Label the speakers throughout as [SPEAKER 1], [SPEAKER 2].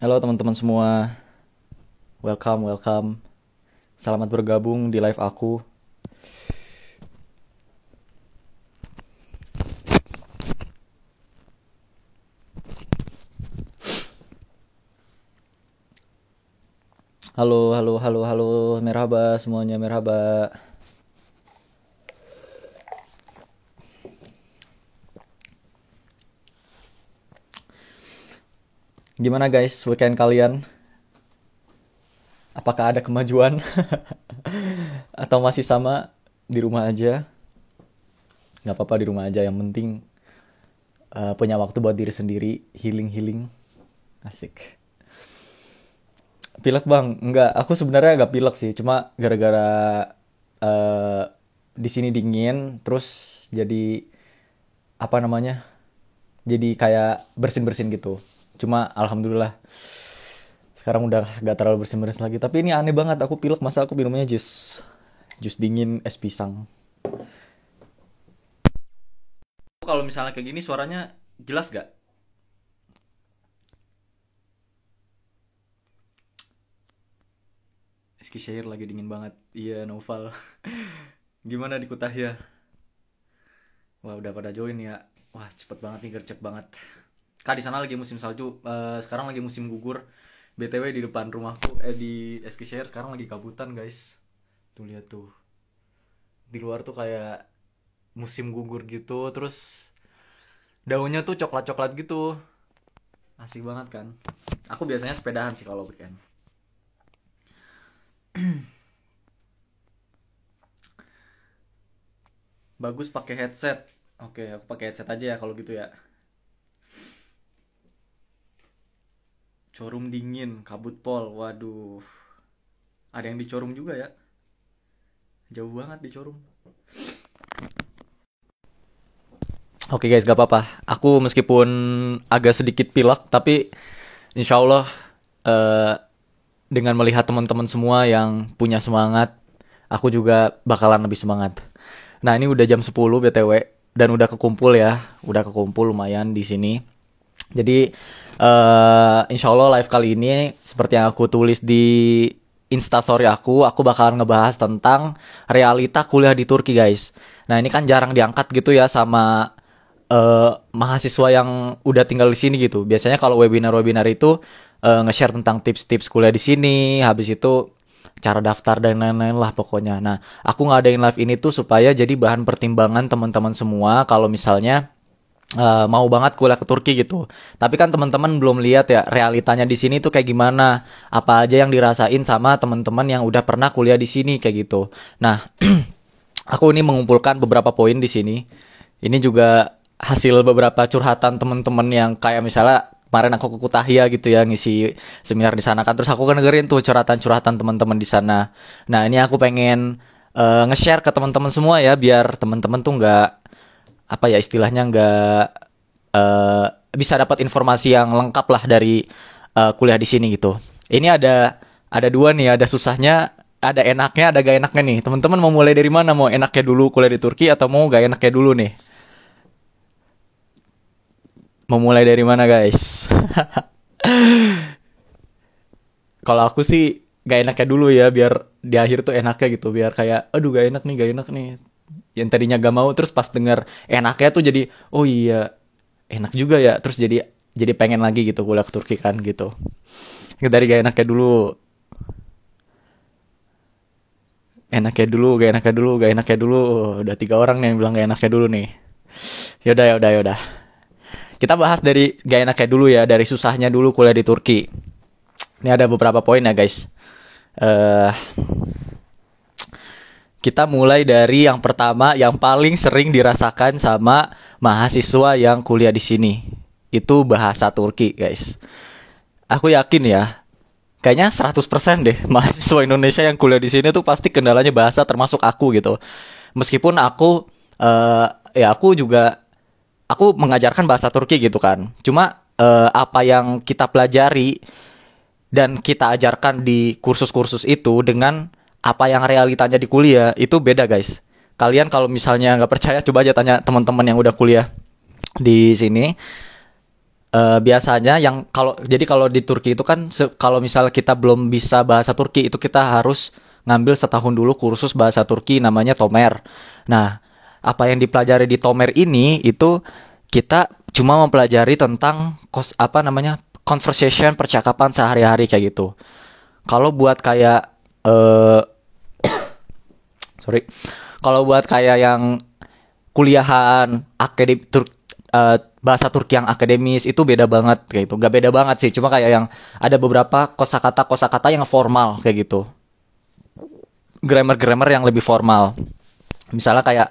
[SPEAKER 1] Halo teman-teman semua, welcome. Selamat bergabung di live aku. Halo, merhaba semuanya, merhaba. Gimana guys, weekend kalian? Apakah ada kemajuan? Atau masih sama di rumah aja? Gak apa-apa di rumah aja, yang penting punya waktu buat diri sendiri, healing. Asik. Pilek bang? Enggak, aku sebenarnya agak pilek sih, cuma gara-gara eh, di sini dingin, terus jadi apa namanya? Jadi kayak bersin-bersin gitu. Cuma alhamdulillah sekarang udah gak terlalu bersin-bersin lagi. Tapi ini aneh banget, aku pilek masa aku minumnya jus dingin es pisang. Kalau misalnya kayak gini suaranya jelas gak? Eskisyair lagi dingin banget. Iya, Noval. Gimana di Kutahya? Wah, udah pada join ya. Wah, cepet banget nih, gercep banget. Kak, di sana lagi musim salju. Sekarang lagi musim gugur. BTW di depan rumahku, di Eskisyair sekarang lagi kabutan, guys. Tuh lihat tuh. Di luar tuh kayak musim gugur gitu, terus daunnya tuh coklat-coklat gitu. Asik banget kan? Aku biasanya sepedahan sih kalau weekend. Bagus pakai headset. Oke, aku pakai headset aja ya kalau gitu ya. Corum dingin, kabut pol. Waduh. Ada yang di Corum juga ya? Jauh banget di Corum. Oke guys, gak apa-apa. Aku meskipun agak sedikit pilek, tapi insya Allah eh, dengan melihat teman-teman semua yang punya semangat, aku juga bakalan lebih semangat. Nah ini udah jam 10 BTW, dan udah kekumpul ya. Udah kekumpul lumayan di sini. Jadi insya Allah live kali ini seperti yang aku tulis di Instastory aku bakalan ngebahas tentang realita kuliah di Turki guys. Nah ini kan jarang diangkat gitu ya sama mahasiswa yang udah tinggal di sini gitu. Biasanya kalau webinar-webinar itu nge-share tentang tips-tips kuliah di sini, habis itu cara daftar dan lain-lain lah pokoknya. Nah, aku ngadain live ini tuh supaya jadi bahan pertimbangan teman-teman semua kalau misalnya mau banget kuliah ke Turki gitu. Tapi kan teman-teman belum lihat ya realitanya di sini tuh kayak gimana. Apa aja yang dirasain sama teman-teman yang udah pernah kuliah di sini kayak gitu. Nah, aku ini mengumpulkan beberapa poin di sini. Ini juga hasil beberapa curhatan teman-teman yang kayak misalnya kemarin aku ke Kutahya gitu ya ngisi seminar di sana kan, terus aku kan dengerin tuh curhatan-curhatan teman-teman di sana. Nah, ini aku pengen nge-share ke teman-teman semua ya biar teman-teman tuh nggak apa ya istilahnya nggak eh, bisa dapat informasi yang lengkap lah dari kuliah di sini gitu. Ini ada dua nih, ada susahnya, ada enaknya, ada gak enaknya nih. Teman-teman mau mulai dari mana? Mau enaknya dulu kuliah di Turki atau mau gak enaknya dulu nih? Mau mulai dari mana guys? Kalau aku sih gak enaknya dulu ya biar di akhir tuh enaknya gitu, biar kayak aduh gak enak nih. Yang tadinya gak mau terus pas denger enaknya tuh jadi oh iya enak juga ya, terus jadi pengen lagi gitu kuliah ke Turki kan gitu. Dari gak enaknya dulu, gak enaknya dulu. Udah tiga orang nih yang bilang gak enaknya dulu nih. Yaudah. Kita bahas dari gak enaknya dulu ya, dari susahnya dulu kuliah di Turki. Ini ada beberapa poin ya guys. eh Kita mulai dari yang pertama yang paling sering dirasakan sama mahasiswa yang kuliah di sini. Itu bahasa Turki, guys. Aku yakin ya, kayaknya 100% deh mahasiswa Indonesia yang kuliah di sini tuh pasti kendalanya bahasa termasuk aku gitu. Meskipun aku ya aku mengajarkan bahasa Turki gitu kan. Cuma apa yang kita pelajari dan kita ajarkan di kursus-kursus itu dengan apa yang realitanya di kuliah itu beda guys. Kalian kalau misalnya nggak percaya coba aja tanya teman-teman yang udah kuliah di sini. Biasanya yang kalau di Turki itu kan kalau misalnya kita belum bisa bahasa Turki itu kita harus ngambil setahun dulu kursus bahasa Turki namanya Tomer. Nah, apa yang dipelajari di Tomer ini itu kita cuma mempelajari tentang conversation, percakapan sehari-hari kayak gitu. Kalau buat kayak sorry. Kalau buat kayak yang kuliahan bahasa Turki yang akademis itu beda banget kayak gitu. Gak beda banget sih, cuma kayak yang ada beberapa kosakata yang formal kayak gitu. Grammar yang lebih formal. Misalnya kayak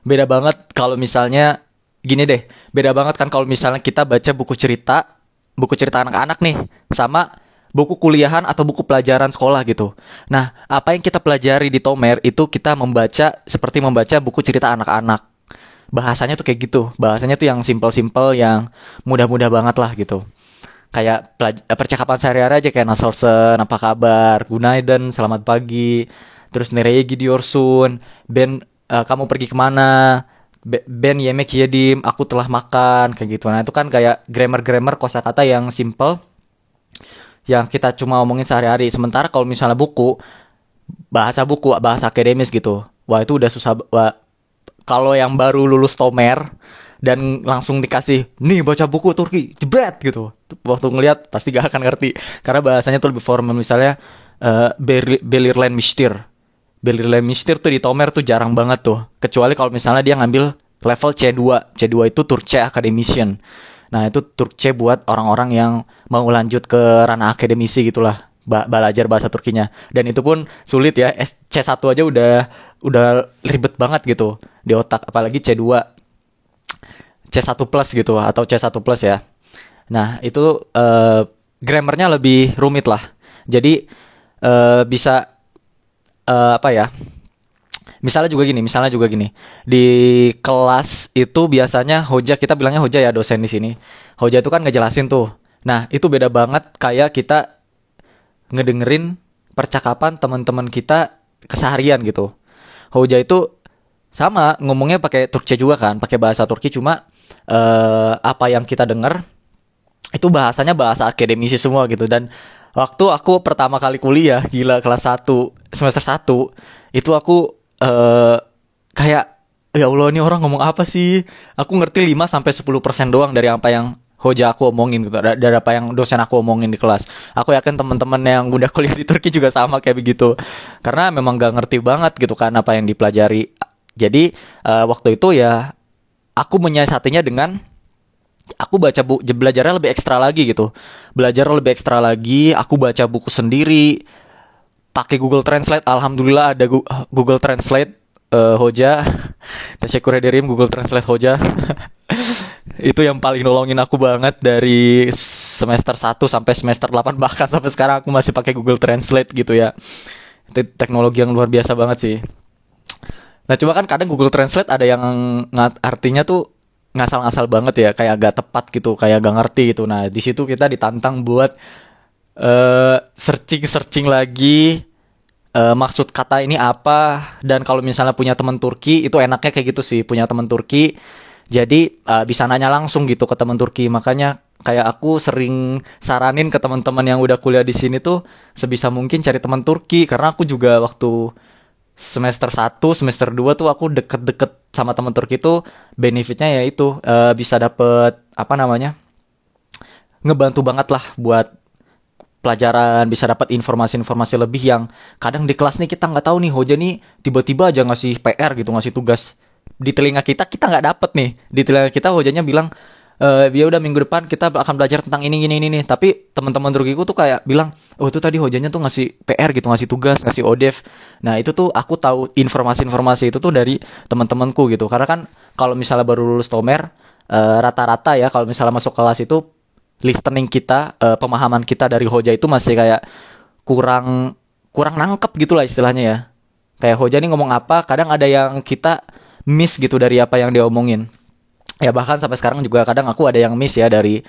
[SPEAKER 1] beda banget kalau misalnya gini deh, beda banget kan kalau misalnya kita baca buku cerita anak-anak nih sama buku kuliahan atau buku pelajaran sekolah gitu. Nah, apa yang kita pelajari di Tomer itu kita membaca seperti membaca buku cerita anak-anak. Bahasanya tuh kayak gitu. Bahasanya tuh yang simple-simple, yang mudah-mudah banget lah gitu. Kayak percakapan sehari-hari aja kayak Nasalsen, apa kabar, Gunaiden, selamat pagi. Terus nereye gidiyorsun, Ben, kamu pergi kemana? Ben yemek yedim, aku telah makan, kayak gitu. Nah, itu kan kayak grammar kosakata yang simple yang kita cuma omongin sehari-hari. Sementara kalau misalnya bahasa akademis gitu. Wah, itu udah susah. Wah, kalau yang baru lulus Tomer dan langsung dikasih, "Nih baca buku Turki." Jebret gitu. Waktu ngelihat pasti gak akan ngerti karena bahasanya tuh lebih formal. Misalnya Belirlen Mistir. Belirlen Mistir tuh di Tomer tuh jarang banget tuh. Kecuali kalau misalnya dia ngambil level C2. C2 itu Turkce Academician. Nah, itu Turkce buat orang-orang yang mau lanjut ke ranah akademisi gitulah, belajar bahasa Turkinya. Dan itu pun sulit ya. C1 aja udah ribet banget gitu di otak, apalagi C2. C1 plus gitu atau C1 plus ya. Nah, itu grammarnya lebih rumit lah. Jadi bisa apa ya? Misalnya juga gini. Di kelas itu biasanya Hoja, kita bilangnya Hoja ya, dosen di sini. Hoja itu kan ngejelasin tuh. Nah, itu beda banget kayak kita ngedengerin percakapan teman-teman kita keseharian gitu. Hoja itu sama ngomongnya pakai Turkce juga kan, pakai bahasa Turki, cuma apa yang kita dengar itu bahasanya bahasa akademisi semua gitu. Dan waktu aku pertama kali kuliah, gila, kelas 1 semester 1 itu aku kayak ya Allah, ini orang ngomong apa sih? Aku ngerti 5-10% doang dari apa yang Hoja aku omongin gitu, dari apa yang dosen aku omongin di kelas. Aku yakin teman-teman yang udah kuliah di Turki juga sama kayak begitu. Karena memang gak ngerti banget gitu kan apa yang dipelajari. Jadi waktu itu ya aku menyiasatinya dengan aku belajarnya lebih ekstra lagi gitu. Belajar lebih ekstra lagi, aku baca buku sendiri, pakai Google Translate. Alhamdulillah ada Google Translate Hoja. Tasyakur ederim Google Translate Hoja. Itu yang paling nolongin aku banget dari semester 1 sampai semester 8, bahkan sampai sekarang aku masih pakai Google Translate gitu ya. Itu teknologi yang luar biasa banget sih. Nah, cuma kan kadang Google Translate ada yang artinya tuh ngasal-ngasal banget ya, kayak agak tepat gitu, kayak gak ngerti gitu. Nah, di situ kita ditantang buat searching lagi maksud kata ini apa. Dan kalau misalnya punya teman Turki itu enaknya kayak gitu sih, punya teman Turki jadi bisa nanya langsung gitu ke teman Turki. Makanya kayak aku sering saranin ke teman-teman yang udah kuliah di sini tuh sebisa mungkin cari teman Turki, karena aku juga waktu semester 1, semester 2 tuh aku deket-deket sama teman Turki tuh benefitnya ya itu bisa dapet apa namanya, ngebantu banget lah buat pelajaran, bisa dapat informasi-informasi lebih yang kadang di kelas nih kita nggak tahu nih. Hoja nih tiba-tiba aja ngasih PR gitu, ngasih tugas di telinga kita nggak dapet nih. Di telinga kita Hojanya bilang ya udah minggu depan kita akan belajar tentang ini nih. Tapi teman-teman Turkiku tuh kayak bilang, oh itu tadi Hojanya tuh ngasih PR gitu, ngasih tugas, ngasih ODEF. Nah itu tuh aku tahu informasi-informasi itu tuh dari teman-temanku gitu. Karena kan kalau misalnya baru lulus Tomer rata-rata ya kalau misalnya masuk kelas itu listening kita, pemahaman kita dari Hoja itu masih kayak kurang nangkep gitu lah istilahnya ya. Kayak Hoja nih ngomong apa, kadang ada yang kita miss gitu dari apa yang dia omongin. Ya bahkan sampai sekarang juga kadang aku ada yang miss ya dari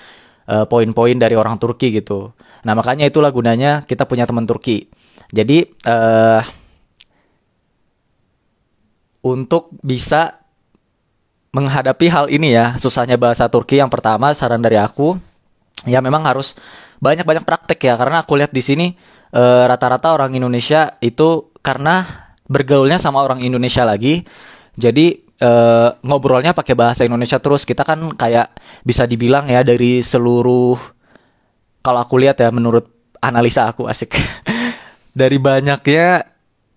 [SPEAKER 1] poin-poin dari orang Turki gitu. Nah makanya itulah gunanya kita punya teman Turki. Jadi untuk bisa menghadapi hal ini ya, susahnya bahasa Turki, yang pertama saran dari aku, ya memang harus banyak-banyak praktek ya, karena aku lihat di sini rata-rata orang Indonesia itu karena bergaulnya sama orang Indonesia lagi, jadi ngobrolnya pakai bahasa Indonesia terus. Kita kan kayak bisa dibilang ya, dari seluruh, kalau aku lihat ya, menurut analisa aku, asik, dari banyaknya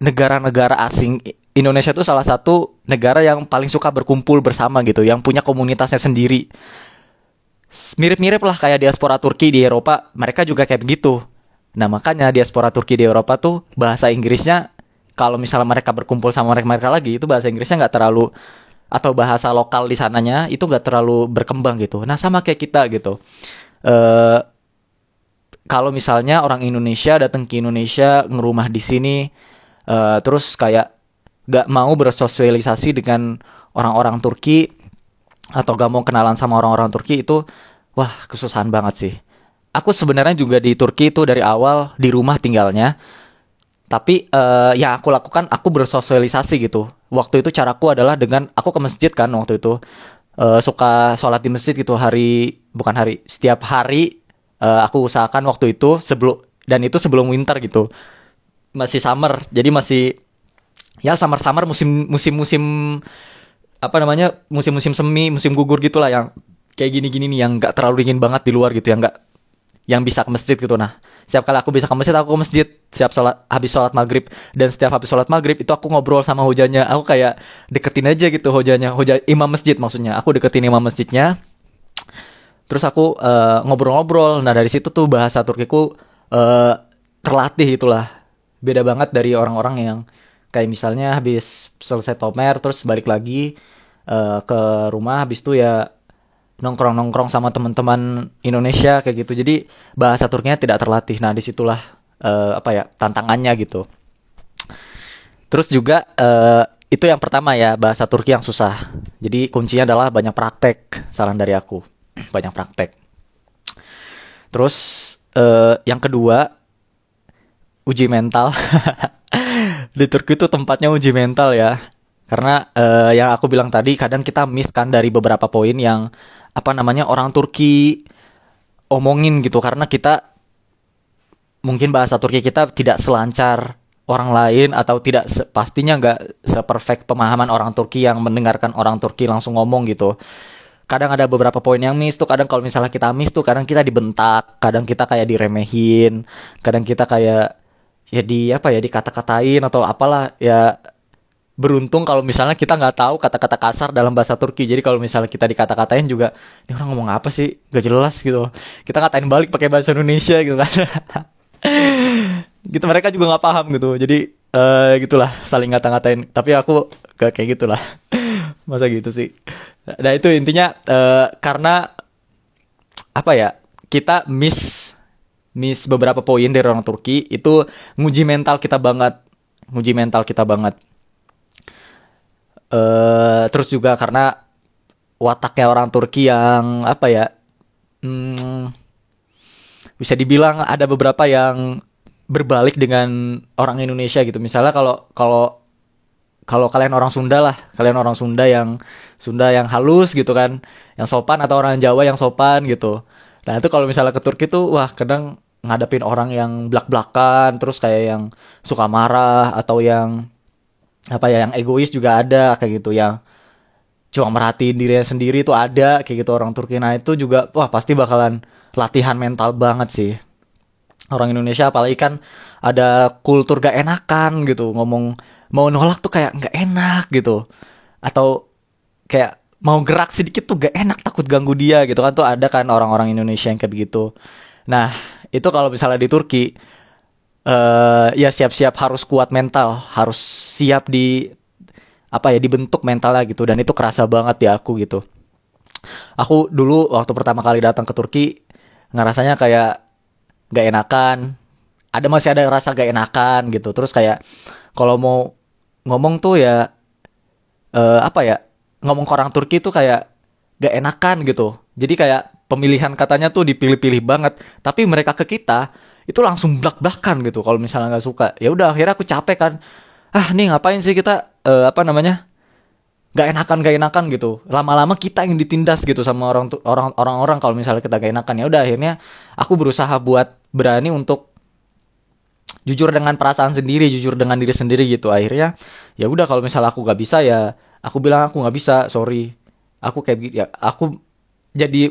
[SPEAKER 1] negara-negara asing, Indonesia itu salah satu negara yang paling suka berkumpul bersama gitu, yang punya komunitasnya sendiri. Mirip-mirip lah kayak diaspora Turki di Eropa, mereka juga kayak begitu. Nah makanya diaspora Turki di Eropa tuh bahasa Inggrisnya, kalau misalnya mereka berkumpul sama mereka lagi, itu bahasa Inggrisnya nggak terlalu, atau bahasa lokal di sananya itu nggak terlalu berkembang gitu. Nah sama kayak kita gitu. eh Kalau misalnya orang Indonesia datang ke Indonesia, ngerumah di sini, terus kayak gak mau bersosialisasi dengan orang-orang Turki, atau gak mau kenalan sama orang-orang Turki, itu wah kesusahan banget sih. Aku sebenarnya juga di Turki itu dari awal di rumah tinggalnya, tapi yang aku lakukan, aku bersosialisasi gitu. Waktu itu caraku adalah dengan aku ke masjid kan, waktu itu suka sholat di masjid gitu, setiap hari. Aku usahakan waktu itu, dan itu sebelum winter gitu, masih summer, jadi masih ya summer musim apa namanya, musim semi, musim gugur gitulah, yang kayak gini-gini nih, yang nggak terlalu dingin banget di luar gitu, yang nggak, yang bisa ke masjid gitu. Nah setiap kali aku bisa ke masjid, aku ke masjid habis sholat maghrib. Dan setiap habis sholat maghrib itu aku ngobrol sama hujannya, aku kayak deketin aja gitu hujannya, imam masjid maksudnya, aku deketin imam masjidnya. Terus aku ngobrol-ngobrol. Nah dari situ tuh bahasa Turkiku terlatih itulah. Beda banget dari orang-orang yang kayak misalnya habis selesai tomer terus balik lagi ke rumah, habis itu ya nongkrong-nongkrong sama teman-teman Indonesia kayak gitu. Jadi bahasa Turkinya tidak terlatih. Nah disitulah apa ya, tantangannya gitu. Terus juga itu yang pertama ya, bahasa Turki yang susah. Jadi kuncinya adalah banyak praktek, saran dari aku. Banyak praktek. Terus yang kedua, uji mental. Di Turki itu tempatnya uji mental ya. Karena yang aku bilang tadi, kadang kita miss kan dari beberapa poin yang apa namanya, orang Turki omongin gitu, karena kita mungkin bahasa Turki kita tidak selancar orang lain, atau tidak pastinya nggak seperfect pemahaman orang Turki yang mendengarkan orang Turki langsung ngomong gitu. Kadang ada beberapa poin yang miss tuh, kadang kalau misalnya kita miss tuh, kadang kita dibentak, kadang kita kayak diremehin, kadang kita kayak ya di apa ya, dikata-katain atau apalah ya. Beruntung kalau misalnya kita nggak tahu kata-kata kasar dalam bahasa Turki, jadi kalau misalnya kita dikata-katain juga, ini orang ngomong apa sih, gak jelas gitu, kita ngatain balik pakai bahasa Indonesia gitu kan. Gitu mereka juga nggak paham gitu, jadi gitulah, saling ngata-ngatain, tapi aku gak kayak gitulah. Masa gitu sih. Nah itu intinya karena apa ya, kita miss beberapa poin dari orang Turki, itu nguji mental kita banget, nguji mental kita banget. Terus juga karena wataknya orang Turki yang apa ya, bisa dibilang ada beberapa yang berbalik dengan orang Indonesia gitu. Misalnya kalau kalian orang Sunda lah, kalian orang Sunda yang halus gitu kan, yang sopan, atau orang Jawa yang sopan gitu. Nah itu kalau misalnya ke Turki tuh, wah kadang ngadepin orang yang blak-blakan, terus kayak yang suka marah, atau yang apa ya, yang egois juga ada kayak gitu, yang cuma merhatiin dirinya sendiri tuh ada kayak gitu orang Turki. Nah itu juga wah pasti bakalan latihan mental banget sih. Orang Indonesia apalagi kan ada kultur gak enakan gitu, ngomong mau nolak tuh kayak gak enak gitu, atau kayak mau gerak sedikit tuh gak enak, takut ganggu dia gitu kan, tuh ada kan orang-orang Indonesia yang kayak begitu. Nah itu kalau misalnya di Turki, ya siap-siap harus kuat mental, harus siap apa ya, dibentuk mentalnya gitu, dan itu kerasa banget di aku gitu. Aku dulu waktu pertama kali datang ke Turki ngerasanya kayak gak enakan, masih ada rasa gak enakan gitu. Terus kayak kalau mau ngomong tuh ya apa ya, ngomong ke orang Turki tuh kayak gak enakan gitu. Jadi kayak pemilihan katanya tuh dipilih-pilih banget, tapi mereka ke kita itu langsung blak-blakan gitu kalau misalnya nggak suka. Ya udah akhirnya aku capek kan, nih ngapain sih kita apa namanya, gak enakan gitu. Lama-lama kita yang ditindas gitu sama orang-orang kalau misalnya kita gak enakan. Ya udah akhirnya aku berusaha buat berani untuk jujur dengan perasaan sendiri, jujur dengan diri sendiri gitu. Akhirnya ya udah kalau misalnya aku gak bisa ya aku bilang aku gak bisa, sorry. Aku kayak gitu ya, aku jadi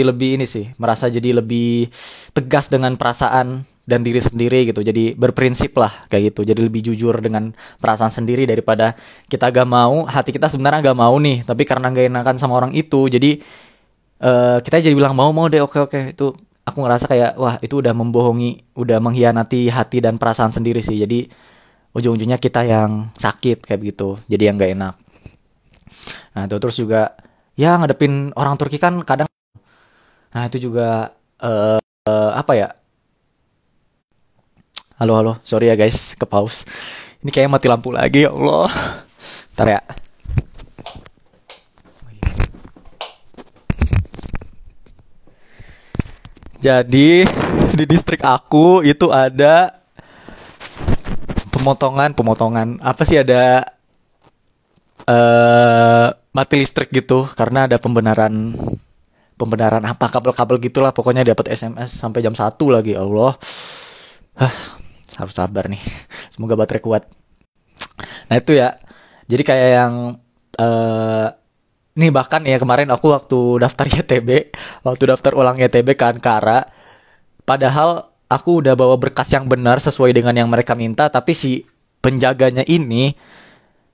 [SPEAKER 1] lebih ini sih, merasa jadi lebih tegas dengan perasaan dan diri sendiri gitu. Jadi berprinsip lah kayak gitu. Jadi lebih jujur dengan perasaan sendiri daripada kita gak mau, hati kita sebenarnya gak mau nih, tapi karena gak enakan sama orang itu, jadi kita jadi bilang mau deh, oke. Itu aku ngerasa kayak wah itu udah membohongi, udah mengkhianati hati dan perasaan sendiri sih. Jadi ujung-ujungnya kita yang sakit kayak gitu. Jadi yang gak enak. Nah, itu terus juga ya ngadepin orang Turki kan kadang, nah itu juga apa ya, halo sorry ya guys ke pause, ini kayak mati lampu lagi ya Allah, ntar ya. Jadi di distrik aku itu ada pemotongan apa sih, ada mati listrik gitu karena ada pembenaran apa kabel-kabel gitulah, pokoknya dapat SMS sampai jam 1 lagi. Allah, harus sabar nih. Semoga baterai kuat. Nah itu ya, jadi kayak yang nih bahkan ya kemarin aku waktu daftar YTB, waktu daftar ulang YTB ke Ankara, padahal aku udah bawa berkas yang benar sesuai dengan yang mereka minta, tapi si penjaganya ini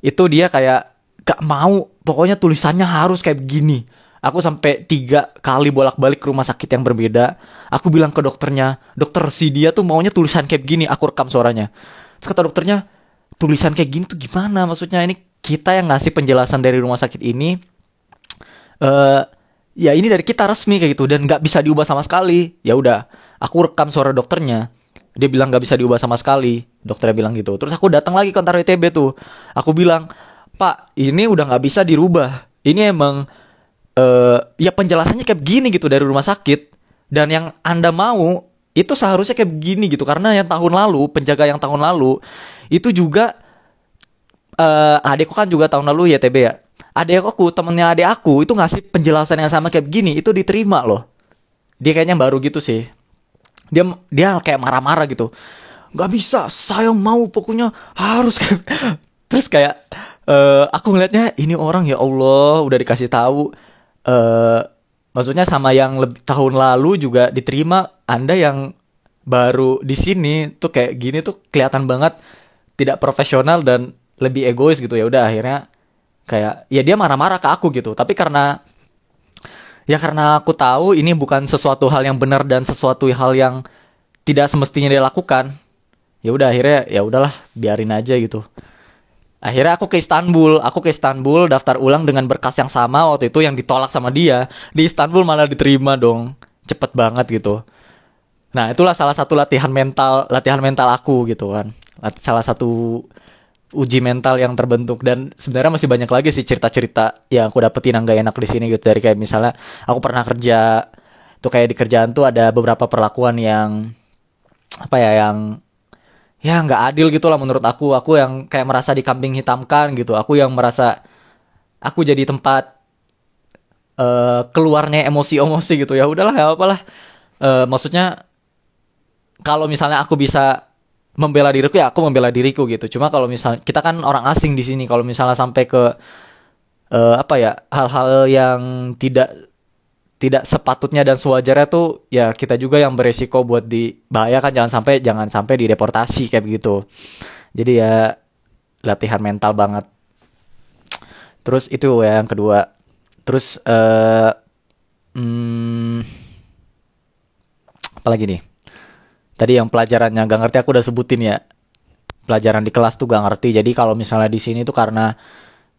[SPEAKER 1] itu dia kayak gak mau, pokoknya tulisannya harus kayak begini. Aku sampai 3 kali bolak-balik ke rumah sakit yang berbeda. Aku bilang ke dokternya, dokter si dia tuh maunya tulisan kayak begini. Aku rekam suaranya. Terus kata dokternya, tulisan kayak gini tuh gimana? Maksudnya ini kita yang ngasih penjelasan dari rumah sakit ini. Ya ini dari kita resmi kayak gitu dan nggak bisa diubah sama sekali. Ya udah, aku rekam suara dokternya. Dia bilang nggak bisa diubah sama sekali. Dokternya bilang gitu. Terus aku datang lagi ke kantor ITB tuh. Aku bilang, Pak, ini udah nggak bisa dirubah. Ini emang ya penjelasannya kayak begini gitu dari rumah sakit. Dan yang Anda mau itu seharusnya kayak begini gitu. Karena yang tahun lalu, penjaga yang tahun lalu itu juga adekku kan juga tahun lalu YTB ya. Adek aku, temennya adek aku itu ngasih penjelasan yang sama kayak begini, itu diterima loh. Dia kayaknya baru gitu sih. Dia kayak marah-marah gitu. Gak bisa, saya mau pokoknya harus. Terus kayak aku ngelihatnya ini orang ya Allah udah dikasih tahu. Maksudnya sama yang tahun lalu juga diterima. Anda yang baru di sini tuh kayak gini tuh kelihatan banget tidak profesional dan lebih egois gitu. Ya udah akhirnya kayak ya dia marah-marah ke aku gitu. Tapi karena aku tahu ini bukan sesuatu hal yang benar dan sesuatu hal yang tidak semestinya dia lakukan. Ya udah akhirnya ya udahlah biarin aja gitu. Akhirnya aku ke Istanbul daftar ulang dengan berkas yang sama waktu itu yang ditolak sama dia. Di Istanbul malah diterima dong. Cepet banget gitu. Nah, itulah salah satu latihan mental aku gitu kan. Salah satu uji mental yang terbentuk, dan sebenarnya masih banyak lagi sih cerita-cerita yang aku dapetin yang gak enak di sini gitu. Dari kayak misalnya aku pernah kerja tuh, kayak di kerjaan tuh ada beberapa perlakuan yang apa ya, yang ya nggak adil gitu lah menurut aku yang kayak merasa dikambing hitamkan gitu. Aku yang merasa aku jadi tempat keluarnya emosi gitu. Ya udahlah, ya apalah. Maksudnya kalau misalnya aku bisa membela diriku ya aku membela diriku gitu. Cuma kalau misalnya kita kan orang asing di sini, kalau misalnya sampai ke apa ya, hal-hal yang tidak sepatutnya dan sewajarnya tuh ya kita juga yang beresiko buat dibahayakan. Jangan sampai dideportasi kayak begitu. Jadi ya latihan mental banget. Terus itu ya yang kedua. Terus apalagi nih? Tadi yang pelajarannya gak ngerti aku udah sebutin ya. Pelajaran di kelas tuh gak ngerti. Jadi kalau misalnya di sini tuh karena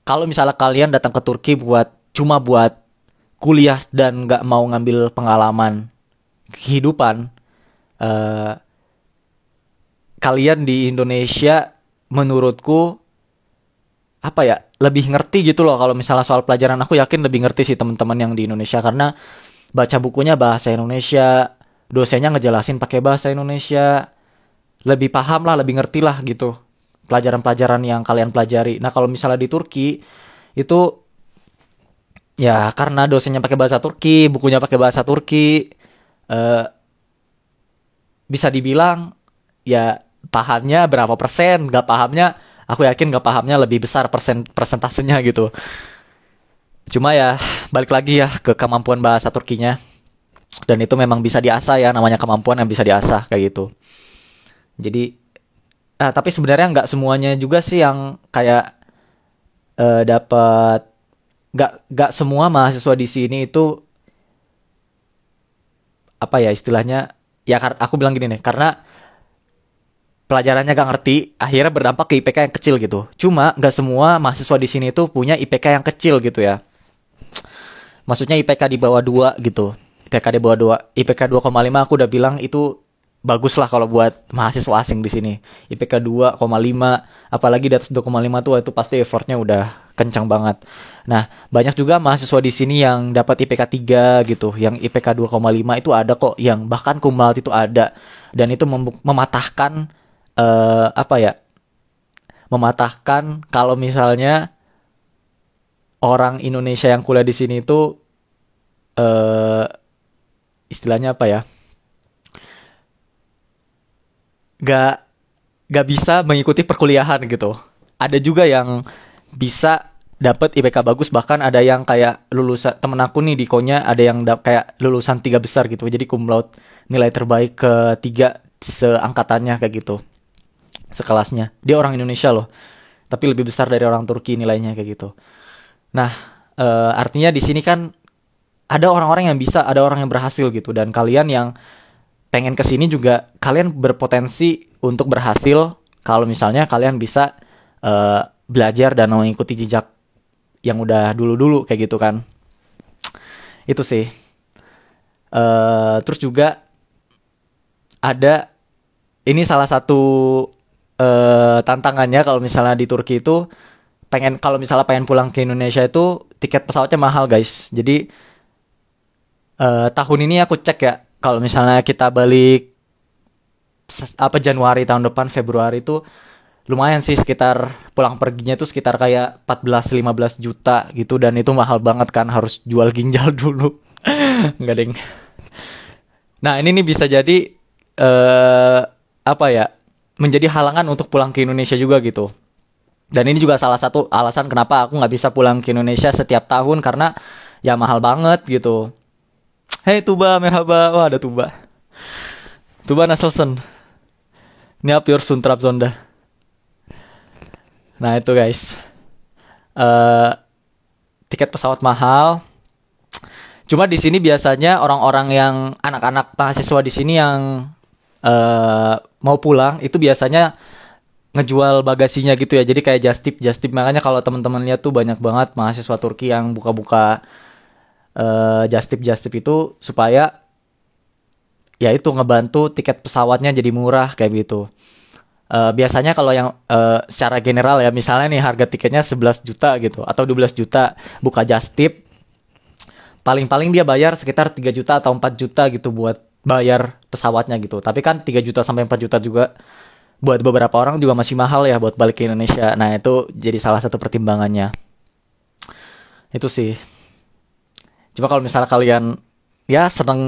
[SPEAKER 1] kalau misalnya kalian datang ke Turki cuma buat kuliah dan gak mau ngambil pengalaman kehidupan, kalian di Indonesia menurutku apa ya, lebih ngerti gitu loh. Kalau misalnya soal pelajaran aku yakin lebih ngerti sih teman-teman yang di Indonesia, karena baca bukunya bahasa Indonesia, dosennya ngejelasin pakai bahasa Indonesia, lebih paham lah, lebih ngerti lah gitu pelajaran-pelajaran yang kalian pelajari. Nah kalau misalnya di Turki Itu ya karena dosennya pakai bahasa Turki, bukunya pakai bahasa Turki, eh, bisa dibilang ya pahamnya berapa persen, gak pahamnya aku yakin gak pahamnya lebih besar persentasenya gitu. Cuma ya balik lagi ya ke kemampuan bahasa Turkinya, dan itu memang bisa diasah ya, namanya kemampuan yang bisa diasah kayak gitu. Jadi tapi sebenarnya nggak semuanya juga sih yang kayak dapat, nggak semua mahasiswa di sini itu apa ya istilahnya, ya aku bilang gini nih, karena pelajarannya gak ngerti, akhirnya berdampak ke IPK yang kecil gitu. Cuma nggak semua mahasiswa di sini itu punya IPK yang kecil gitu ya. Maksudnya IPK di bawah 2 gitu. IPK di bawah 2, IPK 2,5 aku udah bilang itu bagus lah kalau buat mahasiswa asing di sini. IPK 2,5, apalagi di atas 2,5 tuh itu pasti effortnya udah kencang banget. Nah, banyak juga mahasiswa di sini yang dapat IPK 3 gitu, yang IPK 2,5 itu ada kok, yang bahkan cum laude itu ada. Dan itu mematahkan apa ya? Mematahkan kalau misalnya orang Indonesia yang kuliah di sini itu eh istilahnya apa ya? Gak gak bisa mengikuti perkuliahan gitu. Ada juga yang bisa dapat IPK bagus, bahkan ada yang kayak lulusan temen aku nih di Konya, ada yang kayak lulusan 3 besar gitu. Jadi cum laude nilai terbaik ketiga seangkatannya kayak gitu. Sekelasnya. Dia orang Indonesia loh. Tapi lebih besar dari orang Turki nilainya kayak gitu. Nah, artinya di sini kan ada orang-orang yang bisa, ada orang yang berhasil gitu, dan kalian yang pengen kesini juga kalian berpotensi untuk berhasil kalau misalnya kalian bisa belajar dan mengikuti jejak yang udah dulu-dulu kayak gitu kan. Itu sih. Terus juga ada, ini salah satu tantangannya kalau misalnya di Turki itu, kalau misalnya pengen pulang ke Indonesia itu tiket pesawatnya mahal guys. Jadi tahun ini aku cek ya, kalau misalnya kita balik Januari tahun depan, Februari itu lumayan sih, sekitar pulang perginya tuh sekitar kayak 14-15 juta gitu, dan itu mahal banget kan, harus jual ginjal dulu. Enggak deng. Nah, ini nih bisa jadi apa ya, menjadi halangan untuk pulang ke Indonesia juga gitu. Dan ini juga salah satu alasan kenapa aku nggak bisa pulang ke Indonesia setiap tahun, karena ya mahal banget gitu. Hey Tuba, merhaba. Wah, ada Tuba. Tuba Naselsen. Ini up your Suntrap Zonda. Nah itu guys. Tiket pesawat mahal. Cuma di sini biasanya orang-orang yang anak-anak mahasiswa di sini yang mau pulang itu biasanya ngejual bagasinya gitu ya. Jadi kayak just tip. Makanya kalau teman-teman lihat tuh banyak banget mahasiswa Turki yang buka-buka just tip itu supaya ya itu ngebantu tiket pesawatnya jadi murah kayak gitu. Biasanya kalau yang secara general ya, misalnya nih harga tiketnya 11 juta gitu atau 12 juta, buka just tip paling-paling dia bayar sekitar 3 juta atau 4 juta gitu buat bayar pesawatnya gitu. Tapi kan 3 juta sampai 4 juta juga buat beberapa orang juga masih mahal ya buat balik ke Indonesia. Nah, itu jadi salah satu pertimbangannya. Itu sih. Cuma kalau misalnya kalian ya seneng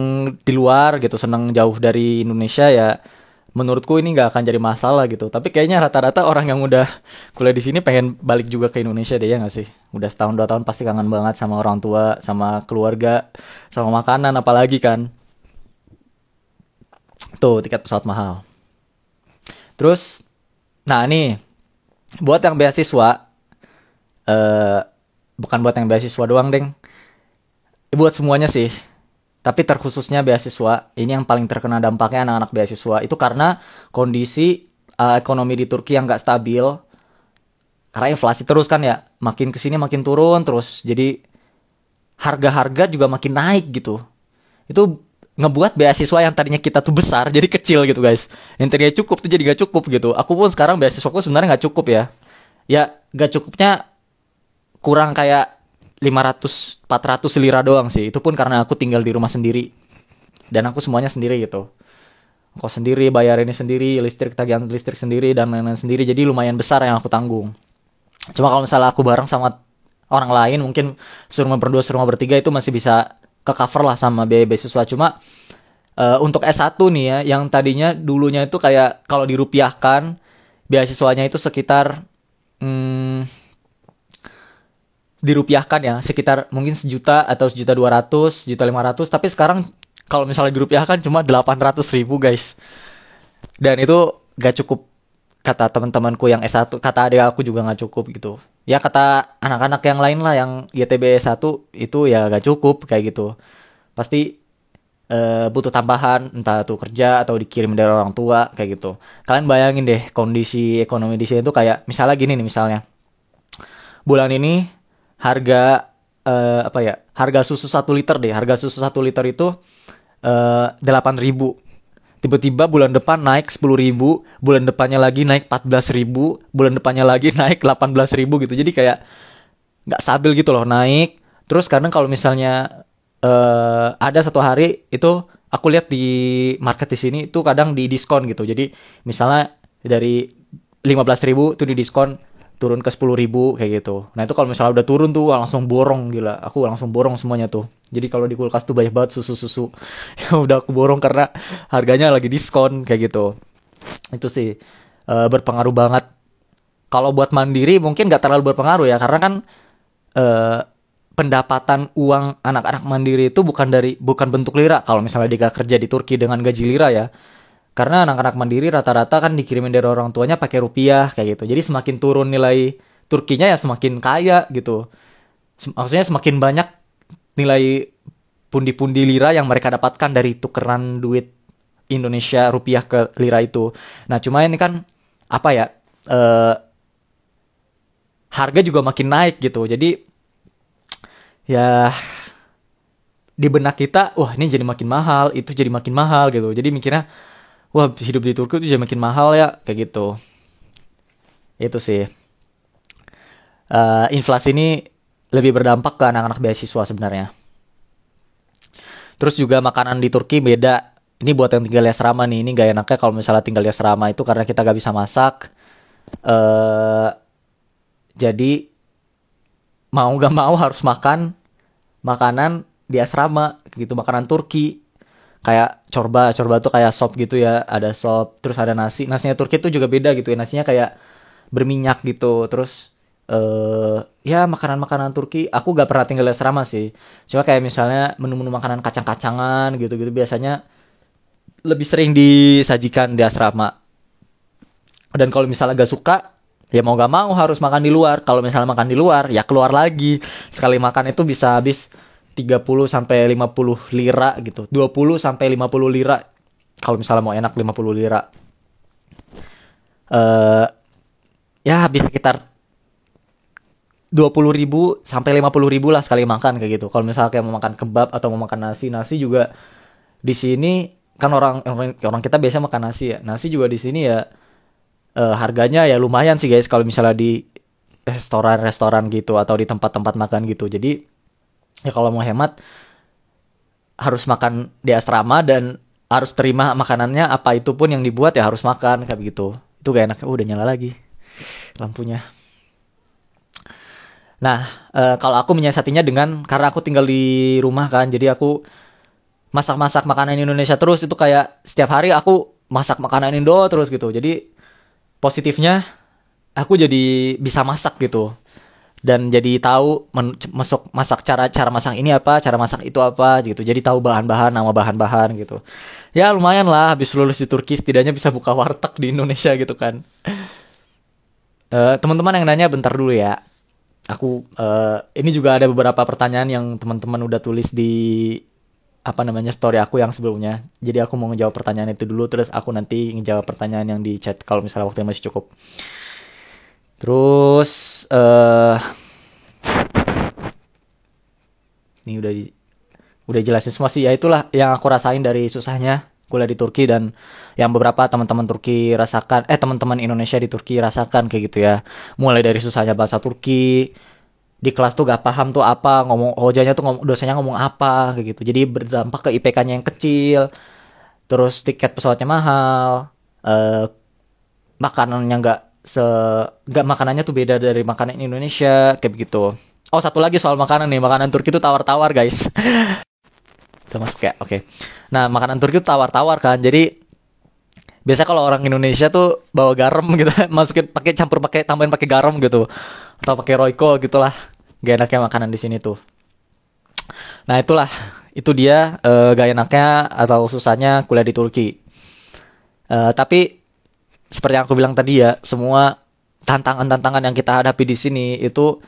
[SPEAKER 1] di luar gitu, seneng jauh dari Indonesia, ya menurutku ini nggak akan jadi masalah gitu. Tapi kayaknya rata-rata orang yang udah kuliah di sini pengen balik juga ke Indonesia deh, ya nggak sih? Udah setahun 2 tahun pasti kangen banget sama orang tua, sama keluarga, sama makanan apalagi kan. Tuh tiket pesawat mahal. Terus, nah ini buat yang beasiswa, bukan buat yang beasiswa doang deng, buat semuanya sih. Tapi terkhususnya beasiswa, ini yang paling terkena dampaknya anak-anak beasiswa. Itu karena kondisi ekonomi di Turki yang nggak stabil. Karena inflasi terus kan ya, makin kesini makin turun terus. Jadi harga-harga juga makin naik gitu. Itu ngebuat beasiswa yang tadinya kita tuh besar jadi kecil gitu guys. Yang tadinya cukup tuh jadi gak cukup gitu. Aku pun sekarang beasiswaku sebenarnya gak cukup ya. Ya gak cukupnya kurang kayak 500-400 lira doang sih. Itu pun karena aku tinggal di rumah sendiri. Dan aku semuanya sendiri gitu. Kos sendiri, bayar ini sendiri, listrik, tagihan listrik sendiri, dan lain-lain sendiri. Jadi lumayan besar yang aku tanggung. Cuma kalau misalnya aku bareng sama orang lain mungkin serumah berdua, serumah bertiga itu masih bisa ke cover lah sama biaya beasiswa. Cuma untuk S1 nih ya, yang tadinya dulunya itu kayak kalau dirupiahkan beasiswanya itu sekitar dirupiahkan ya sekitar mungkin 1 juta atau 1.200.000, 1.500.000, tapi sekarang kalau misalnya dirupiahkan cuma 800.000 guys. Dan itu gak cukup kata teman-temanku yang S1, kata adik aku juga gak cukup gitu. Ya kata anak-anak yang lain lah yang YTB S1 itu ya gak cukup kayak gitu. Pasti butuh tambahan, entah itu kerja atau dikirim dari orang tua kayak gitu. Kalian bayangin deh kondisi ekonomi di sini tuh kayak misalnya gini nih, misalnya bulan ini harga harga susu 1 liter deh, harga susu 1 liter itu 8.000. Tiba-tiba bulan depan naik 10.000, bulan depannya lagi naik 14.000, bulan depannya lagi naik 18.000 gitu. Jadi kayak nggak stabil gitu loh, naik terus. Kadang kalau misalnya ada satu hari itu aku lihat di market di sini itu kadang di diskon gitu. Jadi misalnya dari 15.000 tuh di diskon turun ke 10.000 kayak gitu. Nah itu kalau misalnya udah turun tuh langsung borong, gila. Aku langsung borong semuanya tuh. Jadi kalau di kulkas tuh banyak banget susu-susu yang udah aku borong karena harganya lagi diskon kayak gitu. Itu sih berpengaruh banget. Kalau buat mandiri mungkin nggak terlalu berpengaruh ya, karena kan pendapatan uang anak-anak mandiri itu bukan bentuk lira kalau misalnya dia kerja di Turki dengan gaji lira ya. Karena anak-anak mandiri rata-rata kan dikirimin dari orang tuanya pakai rupiah kayak gitu. Jadi semakin turun nilai Turkinya ya semakin kaya gitu. Maksudnya semakin banyak nilai pundi-pundi lira yang mereka dapatkan dari tukeran duit Indonesia rupiah ke lira itu. Nah cuma ini kan apa ya, harga juga makin naik gitu. Jadi ya di benak kita, wah ini jadi makin mahal, itu jadi makin mahal gitu. Jadi mikirnya, wah hidup di Turki itu jadi makin mahal ya, kayak gitu. Itu sih. Inflasi ini lebih berdampak ke anak-anak beasiswa sebenarnya. Terus juga makanan di Turki beda. Ini buat yang tinggal di asrama nih, ini gak enaknya kalau misalnya tinggal di asrama itu karena kita gak bisa masak. Jadi mau gak mau harus makan makanan di asrama gitu, makanan Turki. Kayak corba tuh kayak sop gitu ya, ada sop, terus ada nasinya Turki tuh juga beda gitu ya, nasinya kayak berminyak gitu. Terus ya makanan Turki aku gak pernah tinggal di asrama sih, cuma kayak misalnya menu-menu makanan kacang-kacangan gitu-gitu biasanya lebih sering disajikan di asrama. Dan kalau misalnya gak suka, ya mau gak mau harus makan di luar. Kalau misalnya makan di luar, ya keluar lagi. Sekali makan itu bisa habis 30 sampai 50 lira gitu. 20 sampai 50 lira. Kalau misalnya mau enak 50 lira. Ya habis sekitar 20.000 sampai 50.000 lah sekali makan kayak gitu. Kalau misalnya kayak mau makan kebab atau mau makan nasi juga di sini kan orang kita biasa makan nasi ya. Nasi juga di sini ya harganya ya lumayan sih guys kalau misalnya di restoran gitu atau di tempat-tempat makan gitu. Jadi ya kalau mau hemat harus makan di asrama dan harus terima makanannya apa itu pun yang dibuat ya harus makan kayak gitu. Itu gak enak. Udah nyala lagi lampunya. Nah, kalau aku menyiasatinya karena aku tinggal di rumah kan, jadi aku masak-masak makanan Indonesia terus. Itu kayak setiap hari aku masak makanan Indo terus gitu. Jadi positifnya aku jadi bisa masak gitu. Dan jadi tahu masak cara masak ini apa, cara masak itu apa gitu. Jadi tahu bahan-bahan, nama bahan-bahan gitu. Ya lumayan lah, habis lulus di Turki setidaknya bisa buka warteg di Indonesia gitu kan. Teman-teman yang nanya bentar dulu ya. Aku ini juga ada beberapa pertanyaan yang teman-teman udah tulis di story aku yang sebelumnya. Jadi aku mau ngejawab pertanyaan itu dulu, terus aku nanti ngejawab pertanyaan yang di chat kalau misalnya waktunya masih cukup. Terus ini udah jelasin semua sih. Ya itulah yang aku rasain dari susahnya kuliah di Turki dan yang beberapa teman-teman Turki rasakan, teman-teman Indonesia di Turki rasakan kayak gitu ya. Mulai dari susahnya bahasa Turki, di kelas tuh gak paham tuh apa, dosennya ngomong apa kayak gitu. Jadi berdampak ke IPK-nya yang kecil. Terus tiket pesawatnya mahal, makanannya nggak se nggak makanannya tuh beda dari makanan Indonesia kayak begitu. Oh, satu lagi soal makanan nih, makanan Turki itu tawar-tawar guys. Udah masuk ya, oke. Nah, makanan Turki itu tawar-tawar kan, jadi biasa kalau orang Indonesia tuh bawa garam gitu, masukin pakai campur pakai tambahin pakai garam gitu, atau pakai Royco gitulah. Gak enaknya makanan di sini tuh. Nah itulah, itu dia gak enaknya atau susahnya kuliah di Turki. Tapi seperti yang aku bilang tadi ya, semua tantangan-tantangan yang kita hadapi di sini itu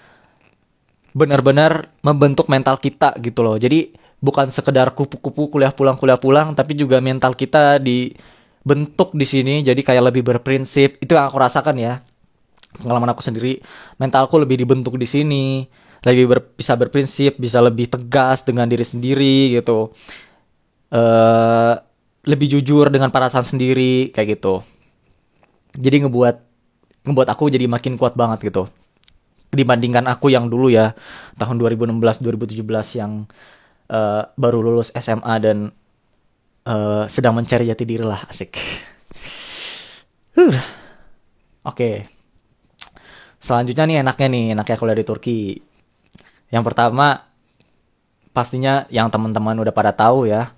[SPEAKER 1] benar-benar membentuk mental kita gitu loh. Jadi bukan sekedar kupu-kupu kuliah pulang, tapi juga mental kita dibentuk di sini. Jadi kayak lebih berprinsip. Itu yang aku rasakan ya. Pengalaman aku sendiri, mentalku lebih dibentuk di sini, lebih bisa berprinsip, bisa lebih tegas dengan diri sendiri gitu. eh Lebih jujur dengan perasaan sendiri kayak gitu. Jadi ngebuat aku jadi makin kuat banget gitu. Dibandingkan aku yang dulu ya, tahun 2016 2017 yang baru lulus SMA dan sedang mencari jati diri lah, asik. Oke. Selanjutnya nih enaknya kuliah di Turki. Yang pertama, pastinya yang teman-teman udah pada tahu ya.